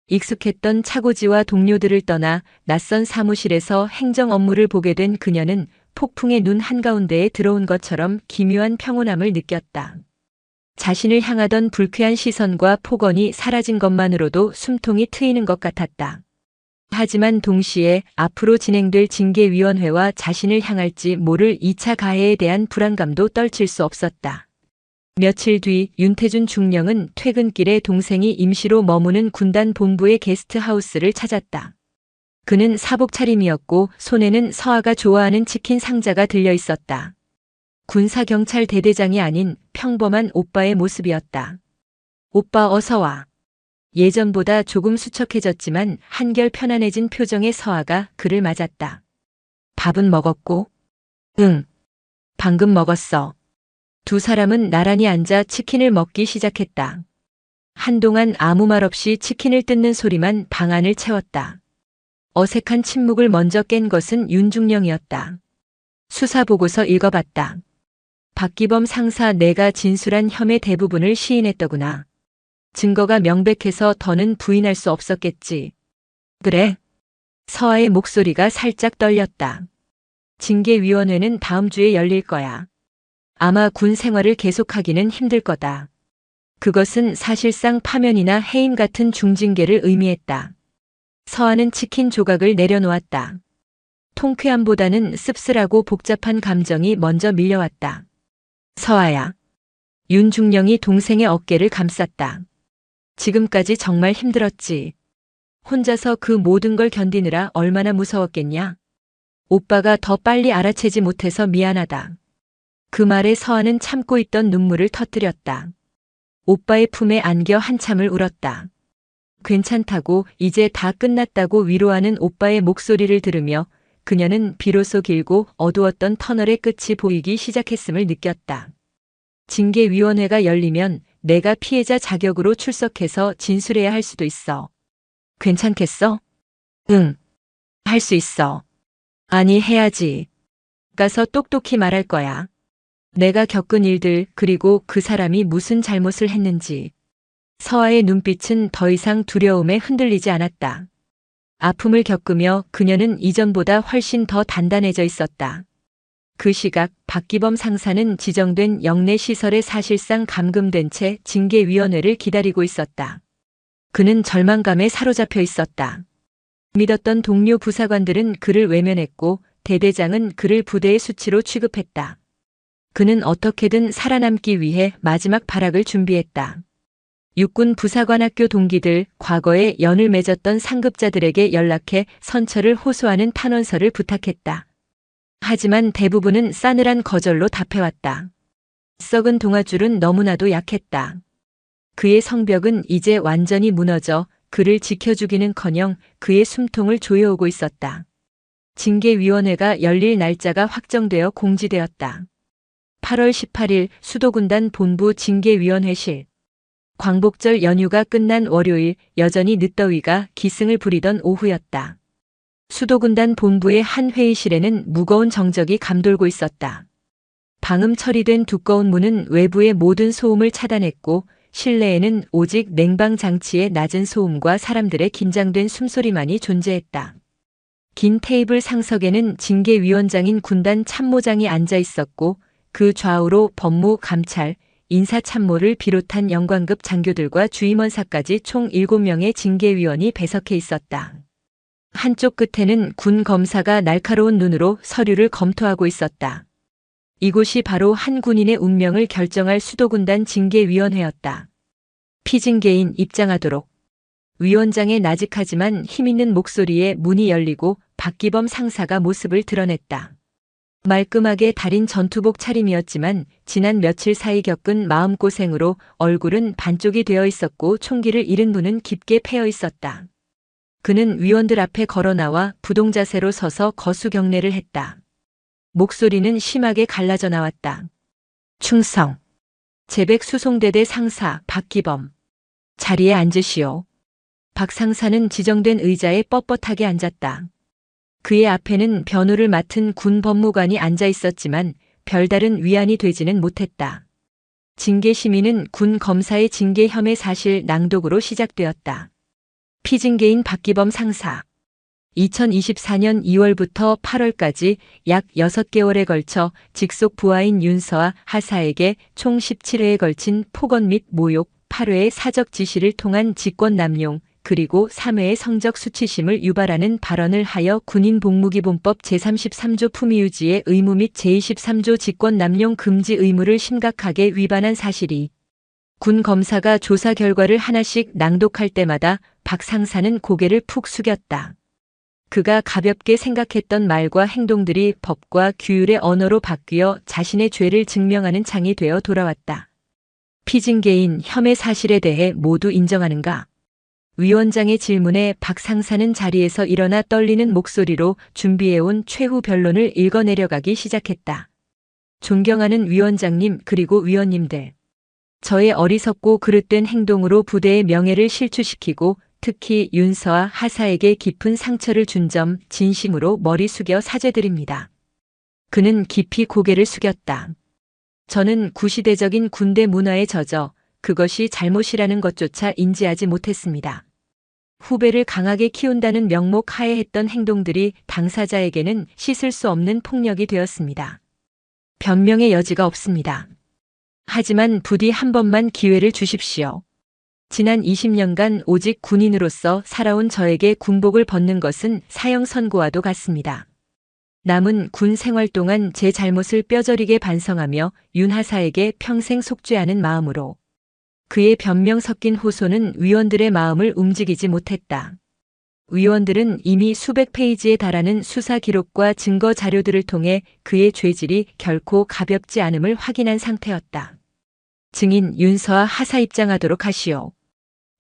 익숙했던 차고지와 동료들을 떠나 낯선 사무실에서 행정 업무를 보게 된 그녀는 폭풍의 눈 한가운데에 들어온 것처럼 기묘한 평온함을 느꼈다. 자신을 향하던 불쾌한 시선과 폭언이 사라진 것만으로도 숨통이 트이는 것 같았다. 하지만 동시에 앞으로 진행될 징계위원회와 자신을 향할지 모를 2차 가해에 대한 불안감도 떨칠 수 없었다. 며칠 뒤 윤태준 중령은 퇴근길에 동생이 임시로 머무는 군단 본부의 게스트하우스를 찾았다. 그는 사복 차림이었고 손에는 서아가 좋아하는 치킨 상자가 들려 있었다. 군사경찰 대대장이 아닌 평범한 오빠의 모습이었다. 오빠 어서 와. 예전보다 조금 수척해졌지만 한결 편안해진 표정의 서아가 그를 맞았다. 밥은 먹었고? 응. 방금 먹었어. 두 사람은 나란히 앉아 치킨을 먹기 시작했다. 한동안 아무 말 없이 치킨을 뜯는 소리만 방 안을 채웠다. 어색한 침묵을 먼저 깬 것은 윤중령이었다. 수사보고서 읽어봤다. 박기범 상사 내가 진술한 혐의 대부분을 시인했더구나. 증거가 명백해서 더는 부인할 수 없었겠지. 그래? 서아의 목소리가 살짝 떨렸다. 징계위원회는 다음 주에 열릴 거야. 아마 군 생활을 계속하기는 힘들 거다. 그것은 사실상 파면이나 해임 같은 중징계를 의미했다. 서아는 치킨 조각을 내려놓았다. 통쾌함보다는 씁쓸하고 복잡한 감정이 먼저 밀려왔다. 서아야. 윤중령이 동생의 어깨를 감쌌다. 지금까지 정말 힘들었지. 혼자서 그 모든 걸 견디느라 얼마나 무서웠겠냐. 오빠가 더 빨리 알아채지 못해서 미안하다. 그 말에 서아는 참고 있던 눈물을 터뜨렸다. 오빠의 품에 안겨 한참을 울었다. 괜찮다고 이제 다 끝났다고 위로하는 오빠의 목소리를 들으며 그녀는 비로소 길고 어두웠던 터널의 끝이 보이기 시작했음을 느꼈다. 징계위원회가 열리면 내가 피해자 자격으로 출석해서 진술해야 할 수도 있어. 괜찮겠어? 응. 할 수 있어. 아니 해야지. 가서 똑똑히 말할 거야. 내가 겪은 일들 그리고 그 사람이 무슨 잘못을 했는지. 서아의 눈빛은 더 이상 두려움에 흔들리지 않았다. 아픔을 겪으며 그녀는 이전보다 훨씬 더 단단해져 있었다. 그 시각 박기범 상사는 지정된 영내 시설에 사실상 감금된 채 징계위원회를 기다리고 있었다. 그는 절망감에 사로잡혀 있었다. 믿었던 동료 부사관들은 그를 외면했고 대대장은 그를 부대의 수치로 취급했다. 그는 어떻게든 살아남기 위해 마지막 발악을 준비했다. 육군 부사관학교 동기들, 과거에 연을 맺었던 상급자들에게 연락해 선처를 호소하는 탄원서를 부탁했다. 하지만 대부분은 싸늘한 거절로 답해왔다. 썩은 동아줄은 너무나도 약했다. 그의 성벽은 이제 완전히 무너져 그를 지켜주기는커녕 그의 숨통을 조여오고 있었다. 징계위원회가 열릴 날짜가 확정되어 공지되었다. 8월 18일 수도군단 본부 징계위원회실. 광복절 연휴가 끝난 월요일 여전히 늦더위가 기승을 부리던 오후였다. 수도군단 본부의 한 회의실에는 무거운 정적이 감돌고 있었다. 방음 처리된 두꺼운 문은 외부의 모든 소음을 차단했고 실내에는 오직 냉방 장치의 낮은 소음과 사람들의 긴장된 숨소리만이 존재했다. 긴 테이블 상석에는 징계위원장인 군단 참모장이 앉아 있었고 그 좌우로 법무, 감찰, 인사참모를 비롯한 영관급 장교들과 주임원사까지 총 7명의 징계위원이 배석해 있었다. 한쪽 끝에는 군 검사가 날카로운 눈으로 서류를 검토하고 있었다. 이곳이 바로 한 군인의 운명을 결정할 수도군단 징계위원회였다. 피징계인 입장하도록. 위원장의 나직하지만 힘있는 목소리에 문이 열리고 박기범 상사가 모습을 드러냈다. 말끔하게 달인 전투복 차림이었지만 지난 며칠 사이 겪은 마음고생으로 얼굴은 반쪽이 되어 있었고 총기를 잃은 눈은 깊게 패여 있었다. 그는 위원들 앞에 걸어 나와 부동자세로 서서 거수경례를 했다. 목소리는 심하게 갈라져 나왔다. 충성. 제백 수송대대 상사 박기범. 자리에 앉으시오. 박 상사는 지정된 의자에 뻣뻣하게 앉았다. 그의 앞에는 변호를 맡은 군 법무관이 앉아 있었지만 별다른 위안이 되지는 못했다. 징계 심의는 군 검사의 징계 혐의 사실 낭독으로 시작되었다. 피징계인 박기범 상사. 2024년 2월부터 8월까지 약 6개월에 걸쳐 직속 부하인 윤서아 하사에게 총 17회에 걸친 폭언 및 모욕, 8회의 사적 지시를 통한 직권 남용, 그리고 3회의 성적 수치심을 유발하는 발언을 하여 군인복무기본법 제33조 품위유지의 의무 및 제23조 직권 남용 금지 의무를 심각하게 위반한 사실이 군 검사가 조사 결과를 하나씩 낭독할 때마다 박 상사는 고개를 푹 숙였다. 그가 가볍게 생각했던 말과 행동들이 법과 규율의 언어로 바뀌어 자신의 죄를 증명하는 창이 되어 돌아왔다. 피징계인 혐의 사실에 대해 모두 인정하는가? 위원장의 질문에 박 상사는 자리에서 일어나 떨리는 목소리로 준비해온 최후 변론을 읽어내려가기 시작했다. 존경하는 위원장님 그리고 위원님들. 저의 어리석고 그릇된 행동으로 부대의 명예를 실추시키고 특히 윤서아 하사에게 깊은 상처를 준 점 진심으로 머리 숙여 사죄드립니다. 그는 깊이 고개를 숙였다. 저는 구시대적인 군대 문화에 젖어 그것이 잘못이라는 것조차 인지하지 못했습니다. 후배를 강하게 키운다는 명목 하에 했던 행동들이 당사자에게는 씻을 수 없는 폭력이 되었습니다. 변명의 여지가 없습니다. 하지만 부디 한 번만 기회를 주십시오. 지난 20년간 오직 군인으로서 살아온 저에게 군복을 벗는 것은 사형 선고와도 같습니다. 남은 군 생활 동안 제 잘못을 뼈저리게 반성하며 윤 하사에게 평생 속죄하는 마음으로 그의 변명 섞인 호소는 위원들의 마음을 움직이지 못했다. 위원들은 이미 수백 페이지에 달하는 수사 기록과 증거 자료들을 통해 그의 죄질이 결코 가볍지 않음을 확인한 상태였다. 증인 윤서아 하사 입장하도록 하시오.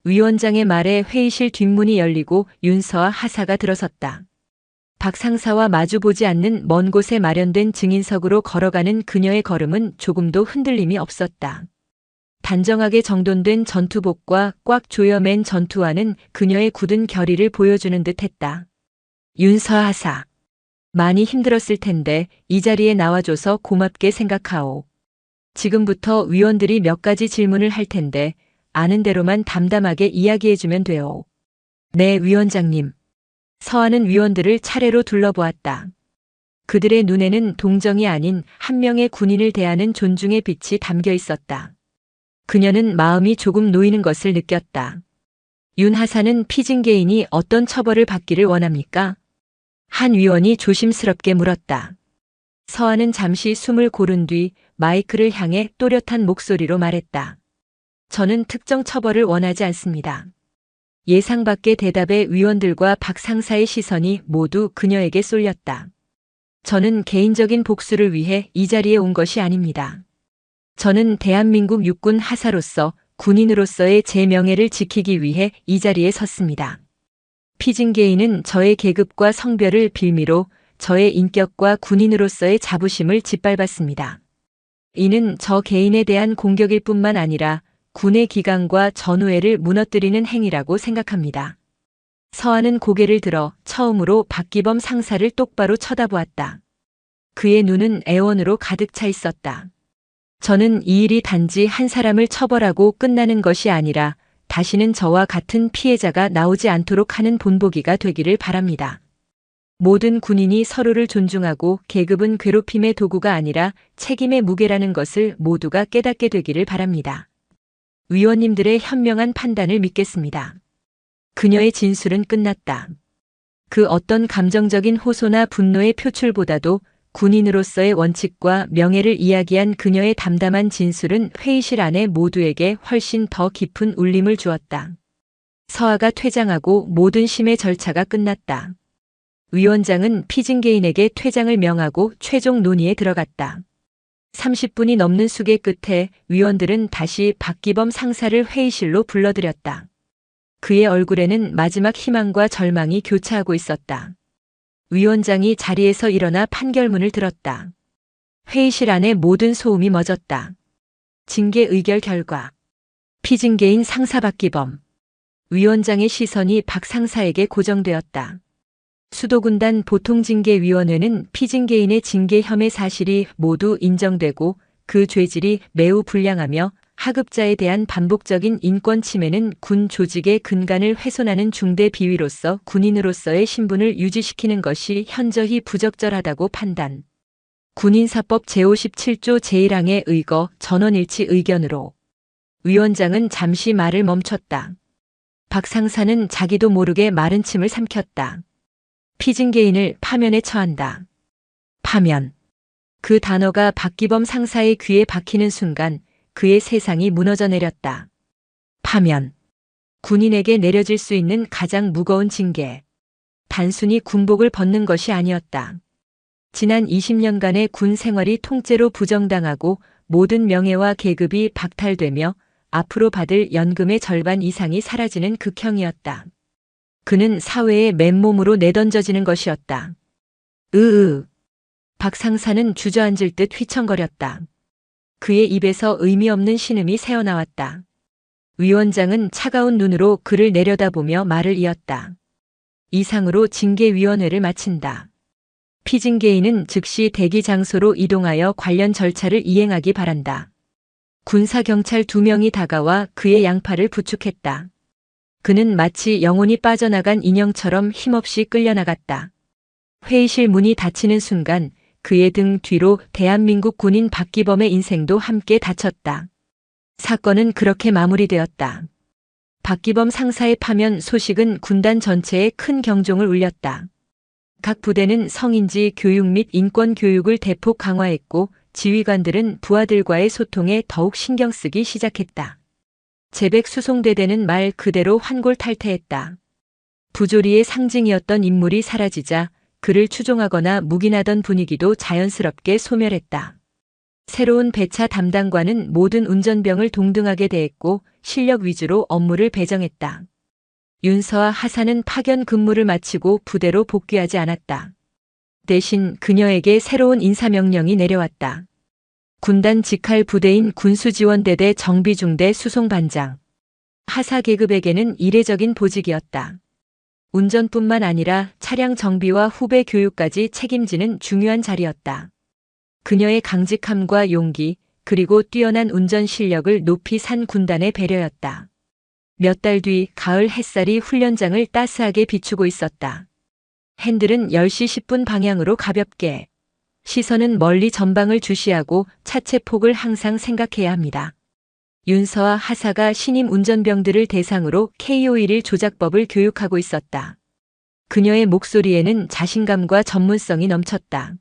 위원장의 말에 회의실 뒷문이 열리고 윤서아 하사가 들어섰다. 박 상사와 마주보지 않는 먼 곳에 마련된 증인석으로 걸어가는 그녀의 걸음은 조금도 흔들림이 없었다. 단정하게 정돈된 전투복과 꽉 조여맨 전투화는 그녀의 굳은 결의를 보여주는 듯했다. 윤서아 하사. 많이 힘들었을 텐데 이 자리에 나와줘서 고맙게 생각하오. 지금부터 위원들이 몇 가지 질문을 할 텐데 아는 대로만 담담하게 이야기해주면 돼요. 네, 위원장님. 서하는 위원들을 차례로 둘러보았다. 그들의 눈에는 동정이 아닌 한 명의 군인을 대하는 존중의 빛이 담겨 있었다. 그녀는 마음이 조금 놓이는 것을 느꼈다. 윤 하사는 피징계인이 어떤 처벌을 받기를 원합니까? 한 위원이 조심스럽게 물었다. 서하는 잠시 숨을 고른 뒤 마이크를 향해 또렷한 목소리로 말했다. 저는 특정 처벌을 원하지 않습니다. 예상 밖의 대답에 위원들과 박 상사의 시선이 모두 그녀에게 쏠렸다. 저는 개인적인 복수를 위해 이 자리에 온 것이 아닙니다. 저는 대한민국 육군 하사로서 군인으로서의 제 명예를 지키기 위해 이 자리에 섰습니다. 피징계인은 저의 계급과 성별을 빌미로 저의 인격과 군인으로서의 자부심을 짓밟았습니다. 이는 저 개인에 대한 공격일 뿐만 아니라 군의 기강과 전우회를 무너뜨리는 행위라고 생각합니다. 서하는 고개를 들어 처음으로 박기범 상사를 똑바로 쳐다보았다. 그의 눈은 애원으로 가득 차 있었다. 저는 이 일이 단지 한 사람을 처벌하고 끝나는 것이 아니라 다시는 저와 같은 피해자가 나오지 않도록 하는 본보기가 되기를 바랍니다. 모든 군인이 서로를 존중하고 계급은 괴롭힘의 도구가 아니라 책임의 무게라는 것을 모두가 깨닫게 되기를 바랍니다. 위원님들의 현명한 판단을 믿겠습니다. 그녀의 진술은 끝났다. 그 어떤 감정적인 호소나 분노의 표출보다도 군인으로서의 원칙과 명예를 이야기한 그녀의 담담한 진술은 회의실 안에 모두에게 훨씬 더 깊은 울림을 주었다. 서아가 퇴장하고 모든 심의 절차가 끝났다. 위원장은 피진계인에게 퇴장을 명하고 최종 논의에 들어갔다. 30분이 넘는 수계 끝에 위원들은 다시 박기범 상사를 회의실로 불러들였다. 그의 얼굴에는 마지막 희망과 절망이 교차하고 있었다. 위원장이 자리에서 일어나 판결문을 들었다. 회의실 안에 모든 소음이 멎었다. 징계 의결 결과. 피징계인 상사 박기범. 위원장의 시선이 박 상사에게 고정되었다. 수도군단 보통징계위원회는 피징계인의 징계 혐의 사실이 모두 인정되고 그 죄질이 매우 불량하며 하급자에 대한 반복적인 인권 침해는 군 조직의 근간을 훼손하는 중대 비위로서 군인으로서의 신분을 유지시키는 것이 현저히 부적절하다고 판단. 군인사법 제57조 제1항에 의거 전원일치 의견으로. 위원장은 잠시 말을 멈췄다. 박 상사는 자기도 모르게 마른 침을 삼켰다. 피징계인을 파면에 처한다. 파면. 그 단어가 박기범 상사의 귀에 박히는 순간 그의 세상이 무너져 내렸다. 파면. 군인에게 내려질 수 있는 가장 무거운 징계. 단순히 군복을 벗는 것이 아니었다. 지난 20년간의 군 생활이 통째로 부정당하고 모든 명예와 계급이 박탈되며 앞으로 받을 연금의 절반 이상이 사라지는 극형이었다. 그는 사회에 맨몸으로 내던져지는 것이었다. 박 상사는 주저앉을 듯 휘청거렸다. 그의 입에서 의미 없는 신음이 새어나왔다. 위원장은 차가운 눈으로 그를 내려다보며 말을 이었다. 이상으로 징계위원회를 마친다. 피징계인은 즉시 대기 장소로 이동하여 관련 절차를 이행하기 바란다. 군사경찰 2명이 다가와 그의 양팔을 부축했다. 그는 마치 영혼이 빠져나간 인형처럼 힘없이 끌려나갔다. 회의실 문이 닫히는 순간 그의 등 뒤로 대한민국 군인 박기범의 인생도 함께 닫혔다. 사건은 그렇게 마무리되었다. 박기범 상사의 파면 소식은 군단 전체에 큰 경종을 울렸다. 각 부대는 성인지 교육 및 인권 교육을 대폭 강화했고 지휘관들은 부하들과의 소통에 더욱 신경 쓰기 시작했다. 제백 수송대대는 말 그대로 환골탈태했다. 부조리의 상징이었던 인물이 사라지자 그를 추종하거나 묵인하던 분위기도 자연스럽게 소멸했다. 새로운 배차 담당관은 모든 운전병을 동등하게 대했고 실력 위주로 업무를 배정했다. 윤서와 하사는 파견 근무를 마치고 부대로 복귀하지 않았다. 대신 그녀에게 새로운 인사명령이 내려왔다. 군단 직할 부대인 군수지원대대 정비중대 수송반장. 하사 계급에게는 이례적인 보직이었다. 운전뿐만 아니라 차량 정비와 후배 교육까지 책임지는 중요한 자리였다. 그녀의 강직함과 용기, 그리고 뛰어난 운전 실력을 높이 산 군단의 배려였다. 몇 달 뒤 가을 햇살이 훈련장을 따스하게 비추고 있었다. 핸들은 10시 10분 방향으로 가볍게. 시선은 멀리 전방을 주시하고 차체 폭을 항상 생각해야 합니다. 윤서와 하사가 신임 운전병들을 대상으로 KO1일 조작법을 교육하고 있었다. 그녀의 목소리에는 자신감과 전문성이 넘쳤다.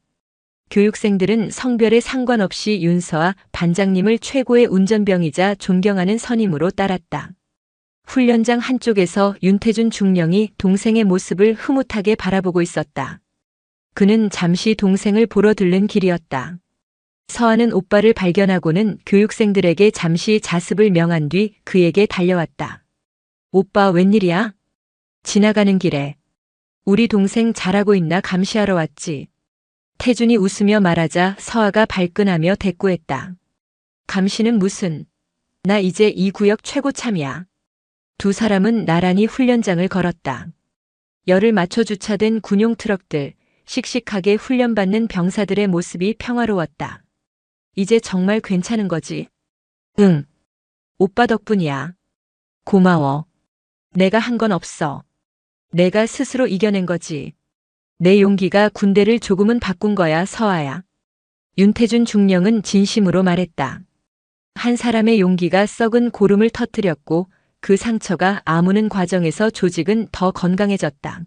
교육생들은 성별에 상관없이 윤서와 반장님을 최고의 운전병이자 존경하는 선임으로 따랐다. 훈련장 한쪽에서 윤태준 중령이 동생의 모습을 흐뭇하게 바라보고 있었다. 그는 잠시 동생을 보러 들른 길이었다. 서아는 오빠를 발견하고는 교육생들에게 잠시 자습을 명한 뒤 그에게 달려왔다. 오빠 웬일이야? 지나가는 길에. 우리 동생 잘하고 있나 감시하러 왔지. 태준이 웃으며 말하자 서아가 발끈하며 대꾸했다. 감시는 무슨. 나 이제 이 구역 최고참이야. 두 사람은 나란히 훈련장을 걸었다. 열을 맞춰 주차된 군용 트럭들, 씩씩하게 훈련받는 병사들의 모습이 평화로웠다. 이제 정말 괜찮은 거지? 응. 오빠 덕분이야. 고마워. 내가 한 건 없어. 내가 스스로 이겨낸 거지. 내 용기가 군대를 조금은 바꾼 거야, 서아야. 윤태준 중령은 진심으로 말했다. 한 사람의 용기가 썩은 고름을 터뜨렸고 그 상처가 아무는 과정에서 조직은 더 건강해졌다.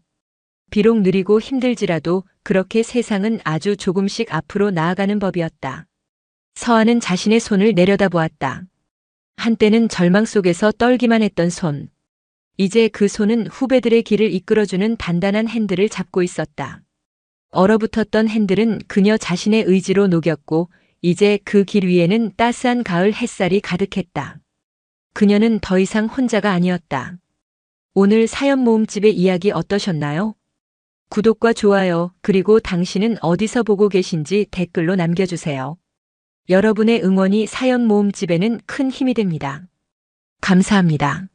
비록 느리고 힘들지라도 그렇게 세상은 아주 조금씩 앞으로 나아가는 법이었다. 서아는 자신의 손을 내려다보았다. 한때는 절망 속에서 떨기만 했던 손. 이제 그 손은 후배들의 길을 이끌어주는 단단한 핸들을 잡고 있었다. 얼어붙었던 핸들은 그녀 자신의 의지로 녹였고 이제 그 길 위에는 따스한 가을 햇살이 가득했다. 그녀는 더 이상 혼자가 아니었다. 오늘 사연 모음집의 이야기 어떠셨나요? 구독과 좋아요, 그리고 당신은 어디서 보고 계신지 댓글로 남겨주세요. 여러분의 응원이 사연 모음집에는 큰 힘이 됩니다. 감사합니다.